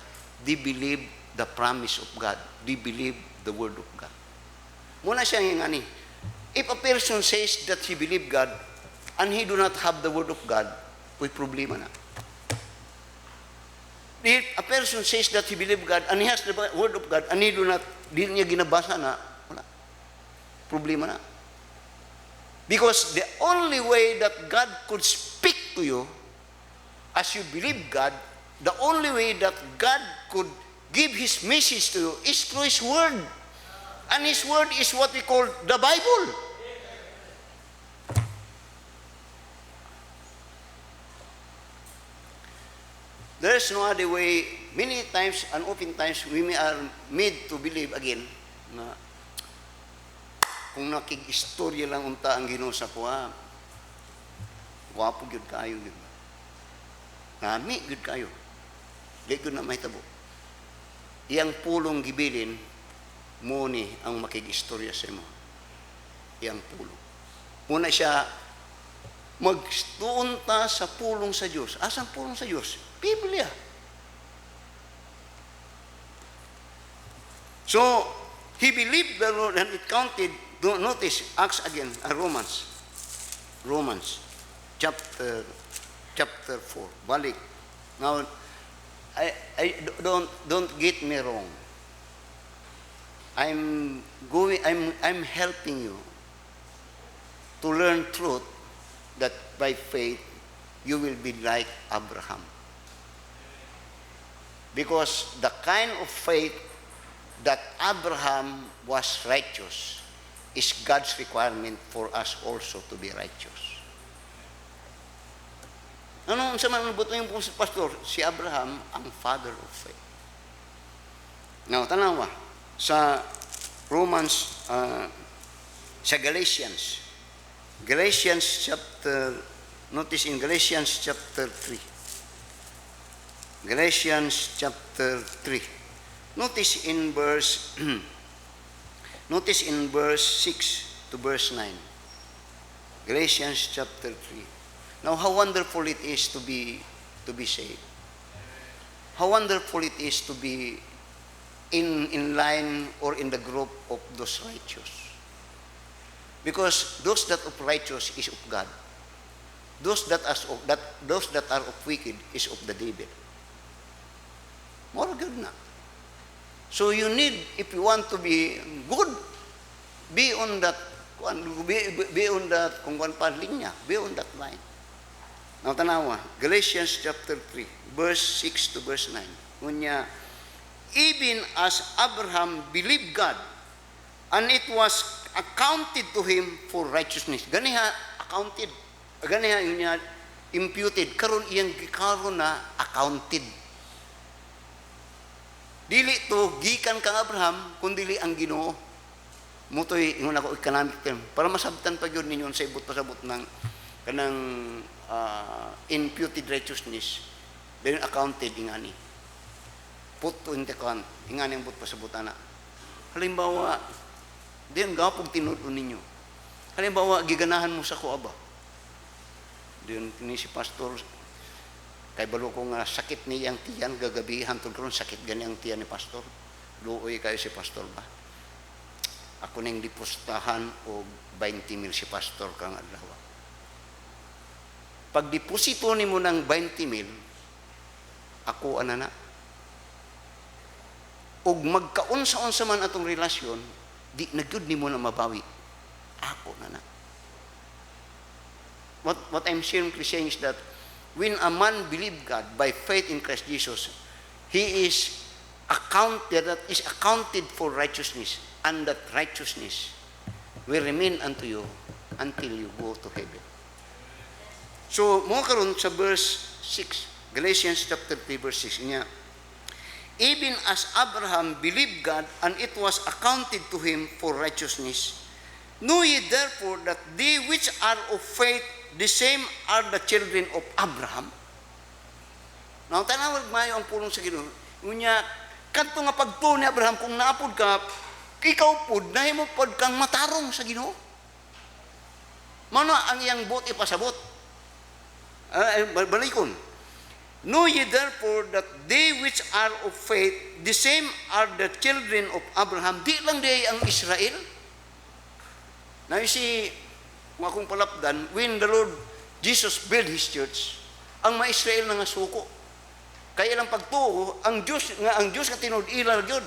they believe the promise of God. They believe the word of God. Muna siya yung ani. If a person says that he believe God, and he do not have the word of God, may problema na. If a person says that he believe God, and he has the word of God, and he di niya ginabasa na, wala. Problema na. Because the only way that God could speak to you, as you believe God, the only way that God could give His message to you is through His Word. And His Word is what we call the Bible. There is no other way. Many times and oftentimes we are made to believe again na kung nakig-istorya lang unta ang Ginoo sa kuha, wapo gyud kayo, di ba? Nami gyud kayo. Di gyud na mahitabo. Iyang pulong gibilin mo ni ang makig-istorya sa imo. Iyang pulong. Muna siya magtuunta sa pulong sa Dios. Asang pulong sa Dios? Biblia. So, he believed the Lord and it counted. Notice, Acts again, Romans, chapter 4. Balik. Now, don't get me wrong. I'm helping you to learn truth that by faith you will be like Abraham. Because the kind of faith that Abraham was righteous is God's requirement for us also to be righteous. Ano sa mga buto yung pastor? Si Abraham ang father of faith. Now, tanawa, sa Romans, sa Galatians chapter, notice in Galatians chapter 3. Galatians chapter 3. Notice in verse 6 to verse 9. Galatians chapter 3. Now, how wonderful it is to be saved. How wonderful it is to be in line or in the group of those righteous. Because those that are righteous is of God. Those that are of wicked is of the devil. More good na. So you need, if you want to be good, be on that, kung kuan pa linya, be on that line. Now tanawa, Galatians chapter 3, verse 6 to verse 9. Kunya, even as Abraham believed God, and it was accounted to him for righteousness. Ganiha accounted, ganiha yun niya imputed. Karon iyang karon na accounted. Dili to gikan kang Abraham, kundi ang Ginoo. mutoy ingon ako economic term para masabtan pa gyud ninyo sa ibot pasabot ng kanang imputed righteousness then accounted ingani put to in the account ingani ang but pasabot ana. Halimbawa diyan gapog tinud-on ninyo. Halimbawa giganahan mo sa kuaba. Diyan ni si pastor kay balo ko nga sakit niyang tiyan gagabihan tungod karon sakit gani ang tiyan ni pastor. Luoy kayo si pastor ba? Ako ning dipostahan og 20,000 si pastor kang adlaw. Pag deposito nimo ng 20,000, ako anana. Og magkaunsa-unsa man atong relasyon, di na gyud nimo na mabawi. Ako nana. What I'm simply saying is that when a man believe God by faith in Christ Jesus, he is accounted for righteousness, and that righteousness will remain unto you until you go to heaven. So, mo karon sa verse 6, Galatians chapter 3 verse 6 niya, even as Abraham believed God, and it was accounted to him for righteousness, know ye therefore that they which are of faith, the same are the children of Abraham. Now, tanawag mayo ang pulong sa Ginoo. Unya, kadto nga pagtuo ni Abraham, kung naapod ka, ikaw pod, nahimo pod kang matarong sa Ginoo. Mano ang iyang bot ipasabot? Balikon. Know ye therefore that they which are of faith, the same are the children of Abraham. Di lang di ang Israel. Now you see, kung akong palapdan, when the Lord Jesus built His church, ang mga Israel na nga suko. Kaya lang pagtuo, ang Diyos nga tinud-ila gyud.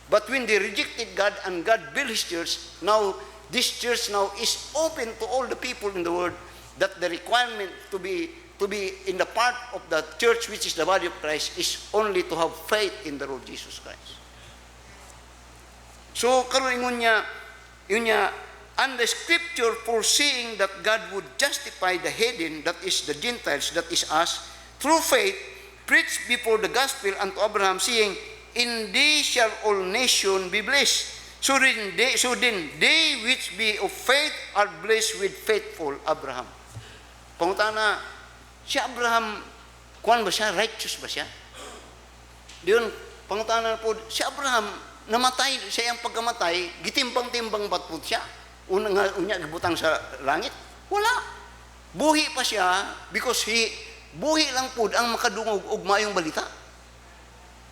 But when they rejected God and God built His church, now this church now is open to all the people in the world, that the requirement to be in the part of the church which is the body of Christ is only to have faith in the Lord Jesus Christ. So karon ingon niya, yun niya, and the scripture foreseeing that God would justify the heathen, that is the Gentiles, that is us, through faith, preached before the gospel unto Abraham, saying, in thee shall all nations be blessed. So then they which be of faith are blessed with faithful Abraham. Pangutana, si Abraham, kuan ba siya? Righteous ba siya? Diyon, pangutana po, si Abraham, namatay, siya ang pagkamatay, gitimbang-timbang ba't po siya? Unya, gibutang sa langit? Wala. Buhi pa siya, because buhi lang po ang makadungog og mayong balita.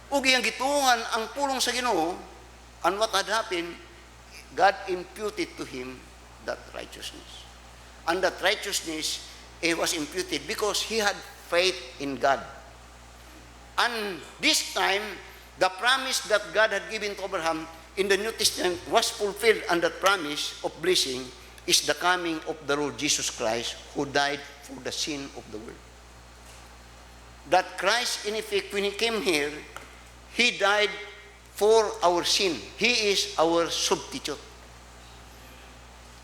Ug iyang gitungan ang pulong sa Ginoo, and what had happened, God imputed to him that righteousness. And that righteousness, it was imputed because he had faith in God. And this time, the promise that God had given to Abraham in the New Testament was fulfilled, and that promise of blessing is the coming of the Lord Jesus Christ, who died for the sin of the world. That Christ, in effect, when He came here, He died for our sin. He is our substitute.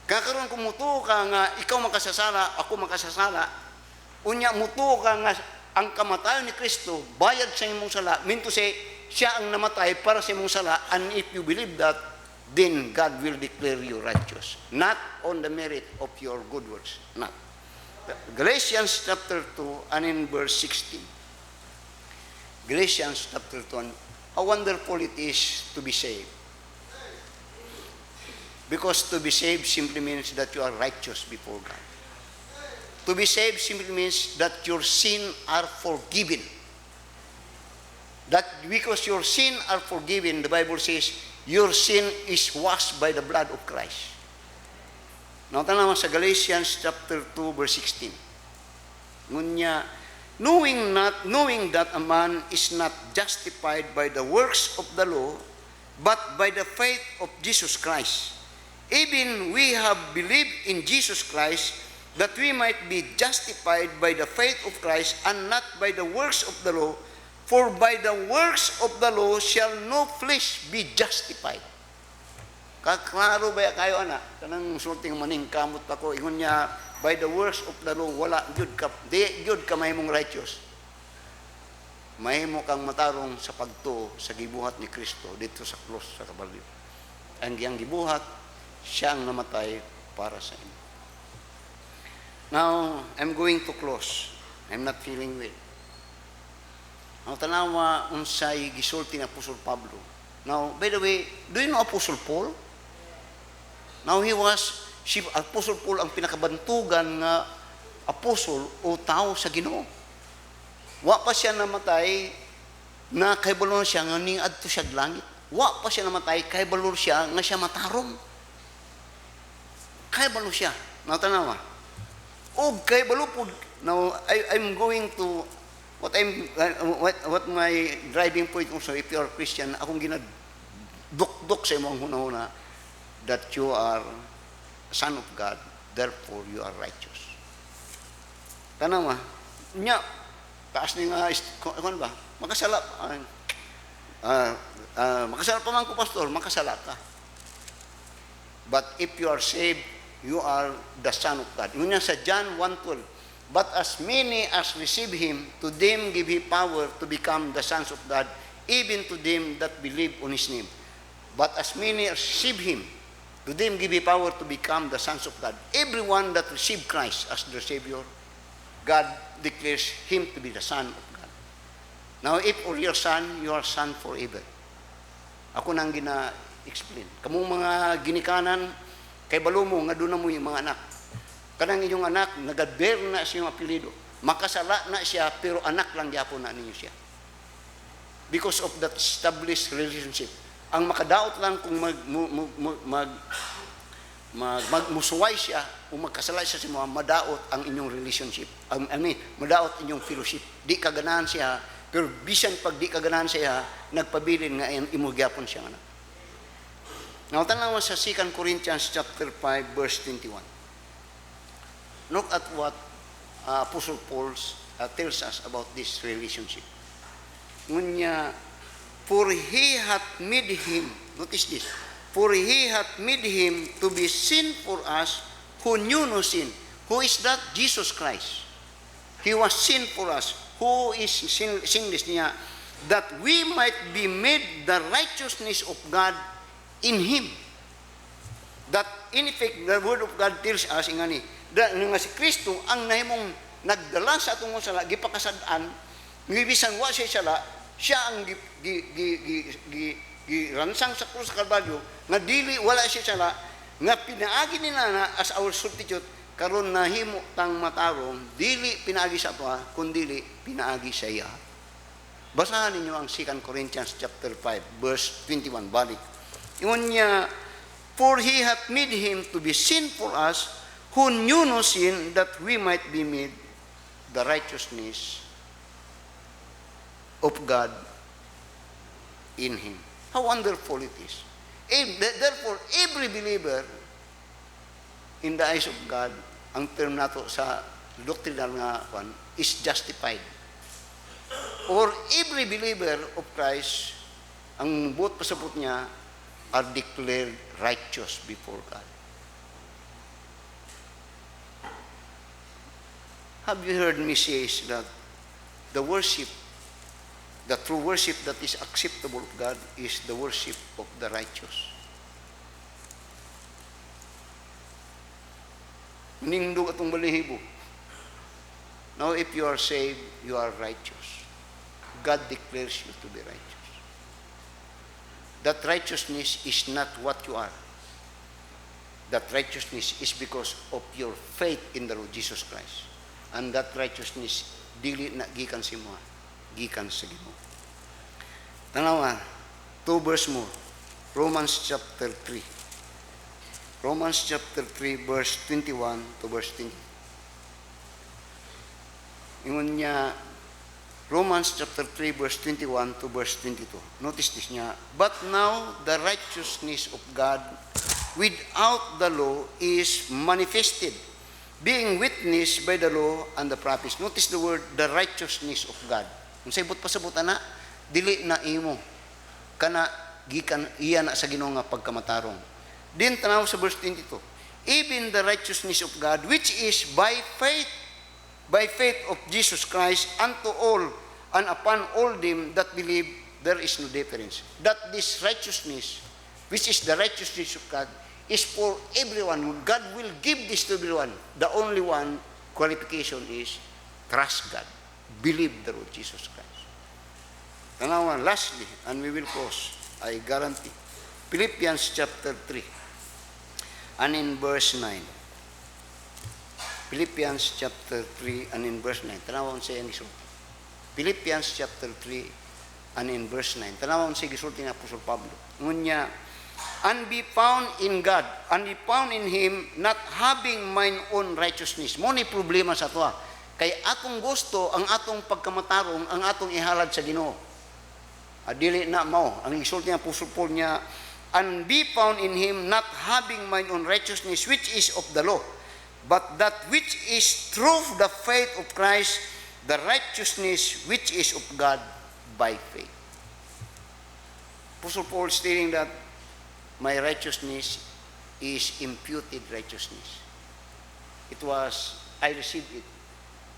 Kakaroon kung mutuo ka nga, ikaw makasasala, ako makasasala, unya mutuo ka nga, ang kamatayon ni Kristo, bayad sa imong sala, mean to say, siya ang namatay para sa imong sala, and if you believe that, then God will declare you righteous. Not on the merit of your good works. Not. Galatians chapter 2 and in verse 16. Galatians chapter 2, how wonderful it is to be saved. Because to be saved simply means that you are righteous before God. To be saved simply means that your sins are forgiven. That because your sins are forgiven, the Bible says, your sin is washed by the blood of Christ. Now, tanaw sa Galatians chapter 2, verse 16. Ngunya, knowing that a man is not justified by the works of the law, but by the faith of Jesus Christ. Even we have believed in Jesus Christ, that we might be justified by the faith of Christ, and not by the works of the law, for by the works of the law shall no flesh be justified. Kaklaro ba kayo, ana? Kanang sulting maning kamot pa ko, ingon niya, by the works of the law, wala, jud ka mahimong righteous. Mahimo kang matarong sa pagtuo sa gibuhat ni Kristo dito sa krus sa Kalbaryo. Ang giyang gibuhat, Siya ang namatay para sa inyo. Now, I'm going to close. I'm not feeling well. Ang tanawa unsay gisulti ni Apostle Pablo. Now, by the way, do you know Apostle Paul? Now, si Apostle Paul ang pinakabantugan nga apostol o tao sa Ginoo. Wa pa siya namatay na kay balon siya nga ning adto siya langit. Wa pa siya namatay kay balon siya nga siya matarong. Kay balon siya. Now, tanawa. O kay balon po. Now, I'm going to what my driving point also, if you are Christian, akong ginadukdok sa imong hunahuna that you are a son of God, therefore you are righteous. Tanawa, nya, taas ni nga, ano ba, makasala, makasala pa man ko, pastor, makasala ka. But if you are saved, you are the son of God. Yun sa John 1:12. But as many as receive Him, to them give He power to become the sons of God, even to them that believe on His name. But as many as receive Him, to them give He power to become the sons of God. Everyone that receive Christ as their Savior, God declares him to be the Son of God. Now, if you're your son, you are son forever. Ako nang gina-explain. Kamong mga ginikanan, kay balo mo, nga doon na mo yung mga anak. Kanang inyong anak, nag-bear na siyang apelido. Makasala na siya, pero anak lang yapon na ninyo siya. Because of that established relationship. Ang makadaot lang kung magmusuway siya o magkasala siya sa mga madaot ang inyong relationship. Madaot inyong fellowship. Di kaganahan siya, pero bisan pag di kaganahan siya, nagpabilin nga imugyapon siya. Now, tanawa sa 2 Corinthians chapter 5, verse 21. Look at what Apostle Paul tells us about this relationship. Ngunya, for he hath made him, notice this, for he hath made him to be sin for us who knew no sin. Who is that? Jesus Christ. He was sin for us. Who is sinless niya? That we might be made the righteousness of God in Him. That in effect, the Word of God tells us, nga si Kristo ang nahimong nagdala sa atong sala, gipakasadaan, ngibisan wa siya sala, siya ang ransang sa krus sa Kalbaryo, nga dili wala siya sala, nga pinaagi nila na as our substitute, karon nahimo tang matarong, dili pinaagi sa ato, kundi pinaagi sa iya. Basahan ninyo ang 2 Corinthians chapter 5, verse 21, balik. Ingon niya, for he hath made him to be sin for us, who knew no sin, that we might be made the righteousness of God in Him. How wonderful it is. Therefore, every believer in the eyes of God, ang term nato sa doctrinal nga one, is justified. Or every believer of Christ, ang buot pasabot niya, are declared righteous before God. Have you heard me say that the worship, the true worship that is acceptable of God is the worship of the righteous? Ningdog atong balihibo. Now, if you are saved, you are righteous. God declares you to be righteous. That righteousness is not what you are. That righteousness is because of your faith in the Lord Jesus Christ. And that righteousness, dili na gikan si mo, gikan sa Ginoo. Tanawa, 2 verse mo, Romans chapter 3. Romans chapter 3, verse 21 to verse 20. Ingon niya, Romans chapter 3, verse 21 to verse 22. Notice this niya, but now the righteousness of God without the law is manifested, being witnessed by the law and the prophets. Notice the word, the righteousness of God. Kung sa ibot pasabot na, dili na imo. Kana, gikan, iya na sa Ginoo nga pagkamatarong. Din tanaw sa verse 22. Even the righteousness of God, which is by faith of Jesus Christ, unto all and upon all them that believe, there is no difference. That this righteousness, which is the righteousness of God, is for everyone. God will give this to everyone. The only one qualification is trust God. Believe the Lord Jesus Christ. And now, lastly, and we will close, I guarantee, Philippians chapter 3, and in verse 9. Philippians chapter 3, and in verse 9. Tanawon sa iyang gisulti. Philippians chapter 3, and in verse 9. Tanawon sa gisulti ng Apostol Pablo. Ngunya, and be found in God, and be found in Him, not having mine own righteousness. Mo ni problema sa ito. Kay atong gusto, ang atong pagkamatarong, ang atong ihalad sa Ginoo. Dili na mao. Ang gisulti ng Apostol Paul niya, and be found in Him, not having mine own righteousness, which is of the law, but that which is through the faith of Christ, the righteousness which is of God by faith. Apostle Paul stating that my righteousness is imputed righteousness. I received it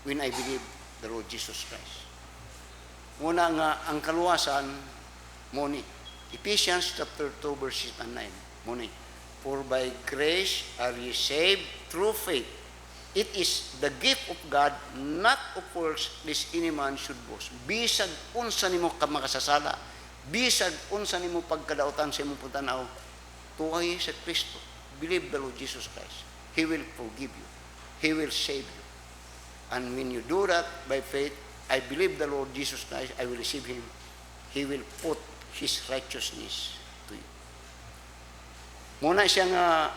when I believed the Lord Jesus Christ. Muna nga, ang kaluwasan, muni. Ephesians chapter 2, verse 9. Muni. For by grace are ye saved through faith. It is the gift of God, not of works, lest any man should boast. Bisag unsa nimo ka makasasala, bisag unsa nimo pagkadautan sa imong pagtanaw, tuway sa Kristo. Believe the Lord Jesus Christ. He will forgive you. He will save you. And when you do that by faith, I believe the Lord Jesus Christ, I will receive Him. He will put His righteousness to you. Muna siya nga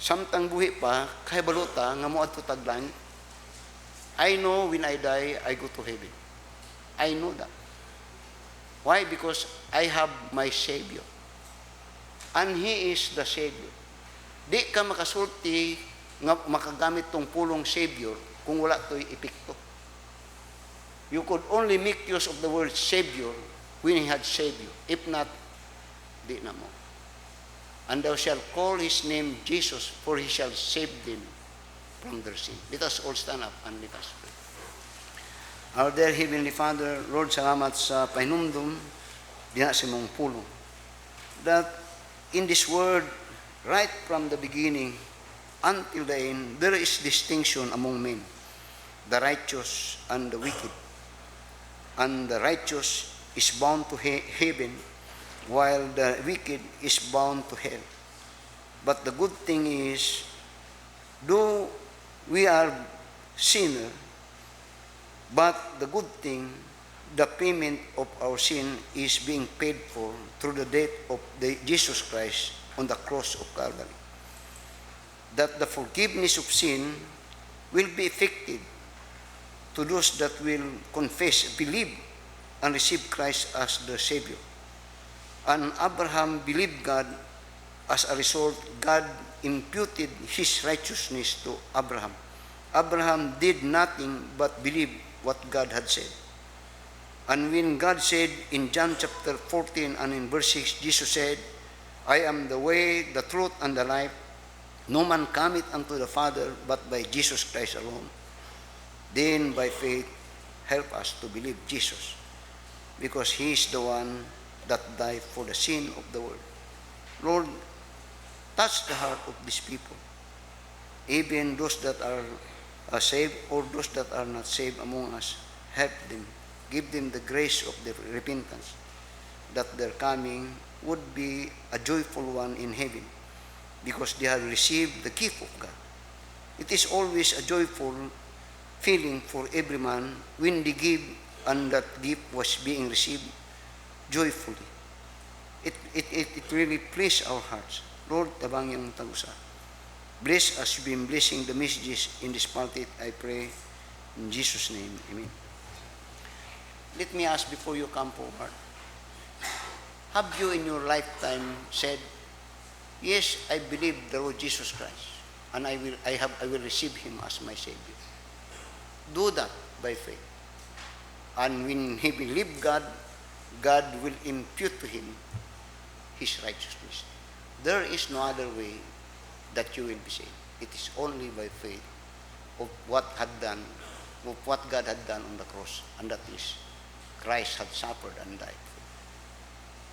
samtang buhi pa, kay baluta, nga mo adto taglang, I know when I die, I go to heaven. I know that. Why? Because I have my Savior. And He is the Savior. Di ka makasulti nga makagamit tong pulong Savior kung wala to'y epekto. You could only make use of the word Savior when He had saved you. If not, di na mo. And thou shalt call His name Jesus, for He shall save them from their sin. Let us all stand up and let us pray. Our dear Heavenly Father, Lord, salamat sa pahinumdum diha sa mong pulong. That in this word, right from the beginning until the end, there is distinction among men, the righteous and the wicked. And the righteous is bound to heaven, while the wicked is bound to hell. But the good thing is, though we are sinner, but the good thing, the payment of our sin is being paid for through the death of Jesus Christ on the cross of Calvary. That the forgiveness of sin will be effected to those that will confess, believe, and receive Christ as the Savior. And Abraham believed God. As a result, God imputed His righteousness to Abraham. Abraham did nothing but believe what God had said. And when God said in John chapter 14 and in verse 6, Jesus said, I am the way, the truth, and the life. No man cometh unto the Father but by Jesus Christ alone. Then by faith, help us to believe Jesus, because He is the one that died for the sin of the world. Lord, touch the heart of these people, even those that are saved or those that are not saved among us. Help them, give them the grace of their repentance, that their coming would be a joyful one in heaven, because they have received the gift of God. It is always a joyful feeling for every man when they give and that gift was being received joyfully. It really pleased our hearts. Lord, tabang yung tagusa. Bless us, you've been blessing the messages in this pulpit, I pray in Jesus' name. Amen. Let me ask before you come forward. Have you in your lifetime said, yes, I believe the Lord Jesus Christ, and I will receive Him as my Savior? Do that by faith. And when he believed God, God will impute to him His righteousness. There is no other way that you will be saved. It is only by faith of what God had done on the cross, and that is Christ had suffered and died.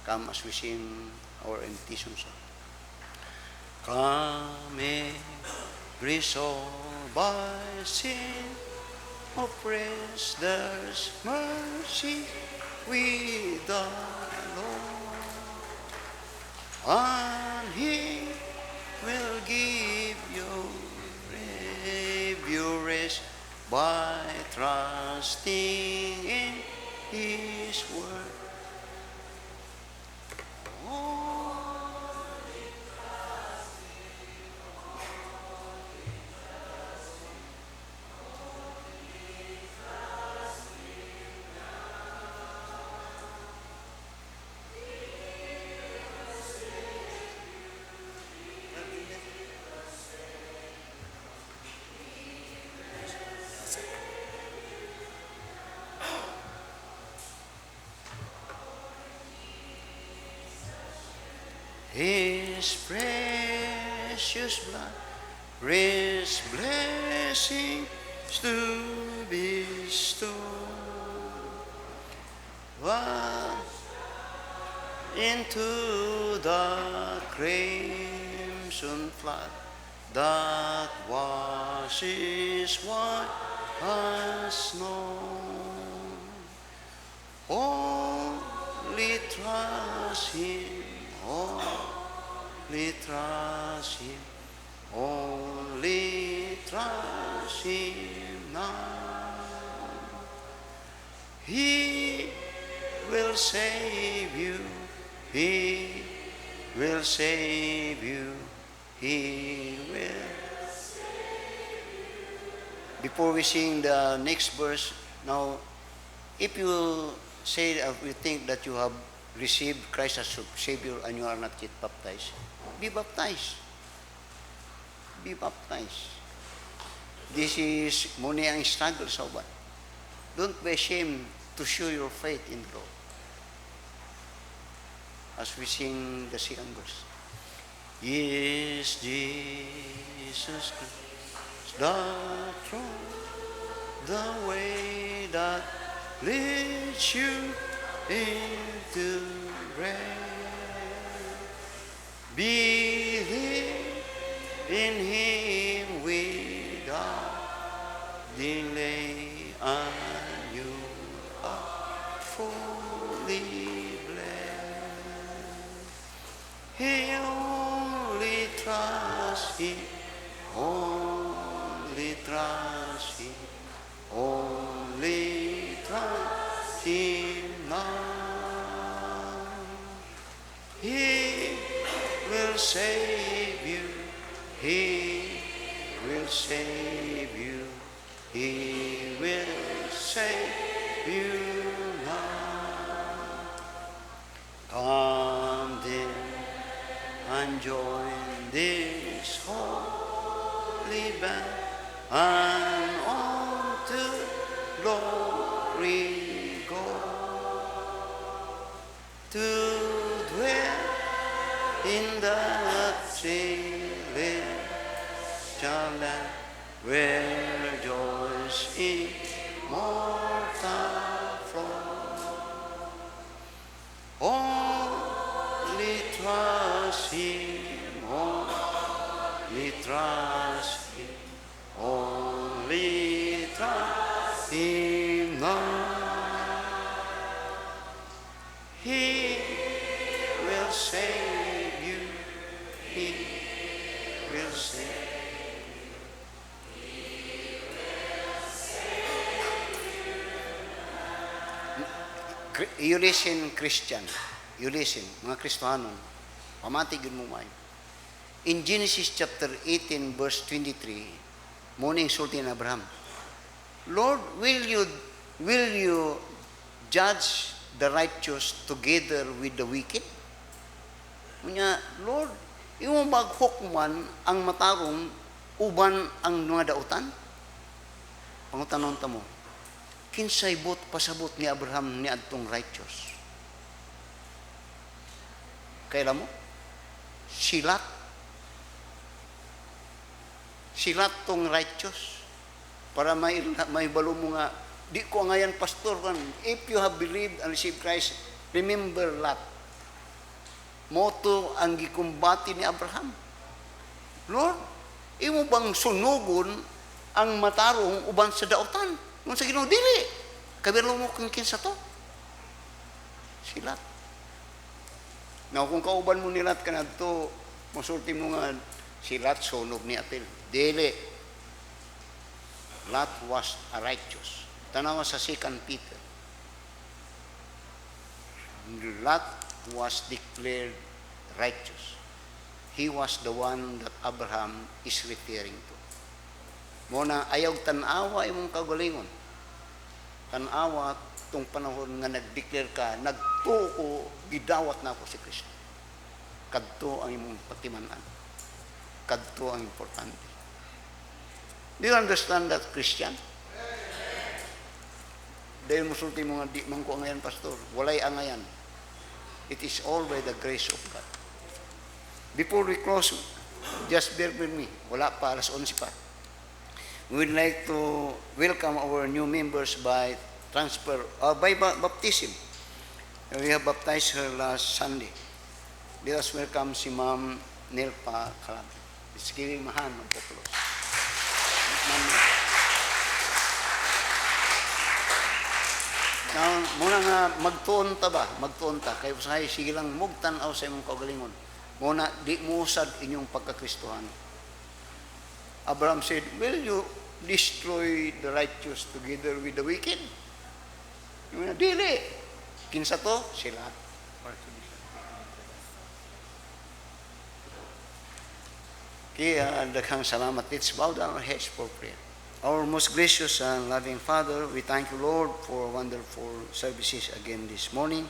Come as we sing our invitation song. Kami resolved by sin, oppressed, there's mercy with the Lord, and He will give you rest by trusting in His word. His precious blood raised blessings to bestow. Into the crimson flood that washes white as snow. Only trust Him, only trust Him, only trust Him now. He will save you, He will save you, He will. Before we sing the next verse, now, if you say, you think that you have received Christ as Savior and you are not yet baptized, be baptized. Be baptized. This is muna ang struggle sa uban. Don't be ashamed to show your faith in God. As we sing the second verse. Yes, Jesus Christ, the throne, the way that leads you into rest. Believe in Him without delay, and you are fully blessed. He only trusts Him, only trusts Him, only trust Him now. He will save you, He will save you, He will save you now. Come then and join this holy band, and on to glory go, to dwell in that celestial land where joys immortal flow. Only trust Him, only trust Him, only trust Him now. He will save you, He will save you. You listen, Christian. You listen, mga Kristohanon. Pamatigin mo mayo. In Genesis chapter 18, verse 23, morning sulti ni Abraham, Lord, will you judge the righteous together with the wicked? Unya, Lord, imo maghok man ang matarong uban ang mga dautan? Pangutanon ta mo, kinsay pasabot ni Abraham ni adtong righteous? Kailan mo? Silat tong righteous. Para may balo mo nga, di ko ngayon pastor kan, if you have believed and received Christ, remember Lot. Moto ang gikumbati ni Abraham. Lord, imo bang sunugon ang matarong uban sa daotan? Nung sa Ginoo dili. Kabirlo mo kung kinsa to? Silat. Now, kung kauban mo nilat ka na to, masulti mo nga, silat sunog ni Atil. Dili. Lot was a righteous. Tanawa sa 2 Peter. Lot was declared righteous. He was the one that Abraham is referring to. Muna, ayaw tanawa imong kagalingon. Tanawa itong panahon nga nag-declare ka, nagtuo, gidawat na ako si Kristo. Kadto ang imong patimanan. Kadto ang importante. Do you understand that, Christian? Dahil musulti mo nga, di man ko angayan, Pastor. Walay angayan. It is all by the grace of God. Before we close, just bear with me. Wala pa, alas 11 pa. We would like to welcome our new members by transfer, by baptism. We have baptized her last Sunday. Let us welcome si Ma'am Nelpa Calab. Let's give him a hand of applause. Now, muna nga, magtuon ta ba? Magtuon ta. Kaya usahay, sige lang, mugtanaw sa imong kaugalingon. Muna, di mo usad inyong pagkakristohan. Abraham said, will you destroy the righteous together with the wicked? Yung dili. Kinsa to? Sila. Kaya daghang salamat. Let's bow down our heads for prayer. Our most gracious and loving Father, we thank you, Lord, for wonderful services again this morning.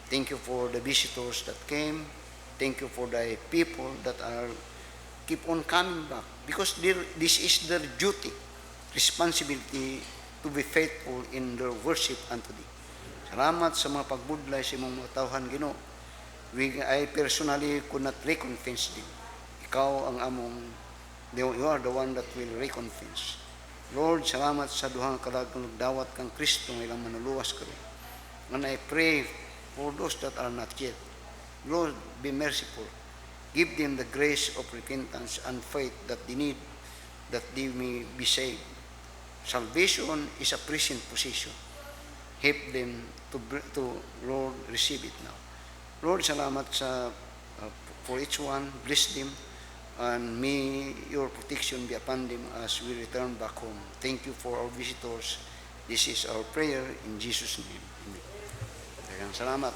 Thank you for the visitors that came. Thank you for the people that are keep on coming back, because this is their duty, responsibility to be faithful in their worship unto Thee. Salamat sa mga pagbudlay sa imong mga tawhan, Ginoo. I personally could not recompense them. Ikaw ang among, you are the one that will recompense. Lord, salamat sa duhang kalagang dawat kang Kristo ng ilang manuluwas kami. And I pray for those that are not yet. Lord, be merciful. Give them the grace of repentance and faith that they need, that they may be saved. Salvation is a present position. Help them to Lord, receive it now. Lord, salamat for each one. Bless them. And may your protection be upon them as we return back home. Thank you for our visitors. This is our prayer in Jesus' name. Amen. Salamat.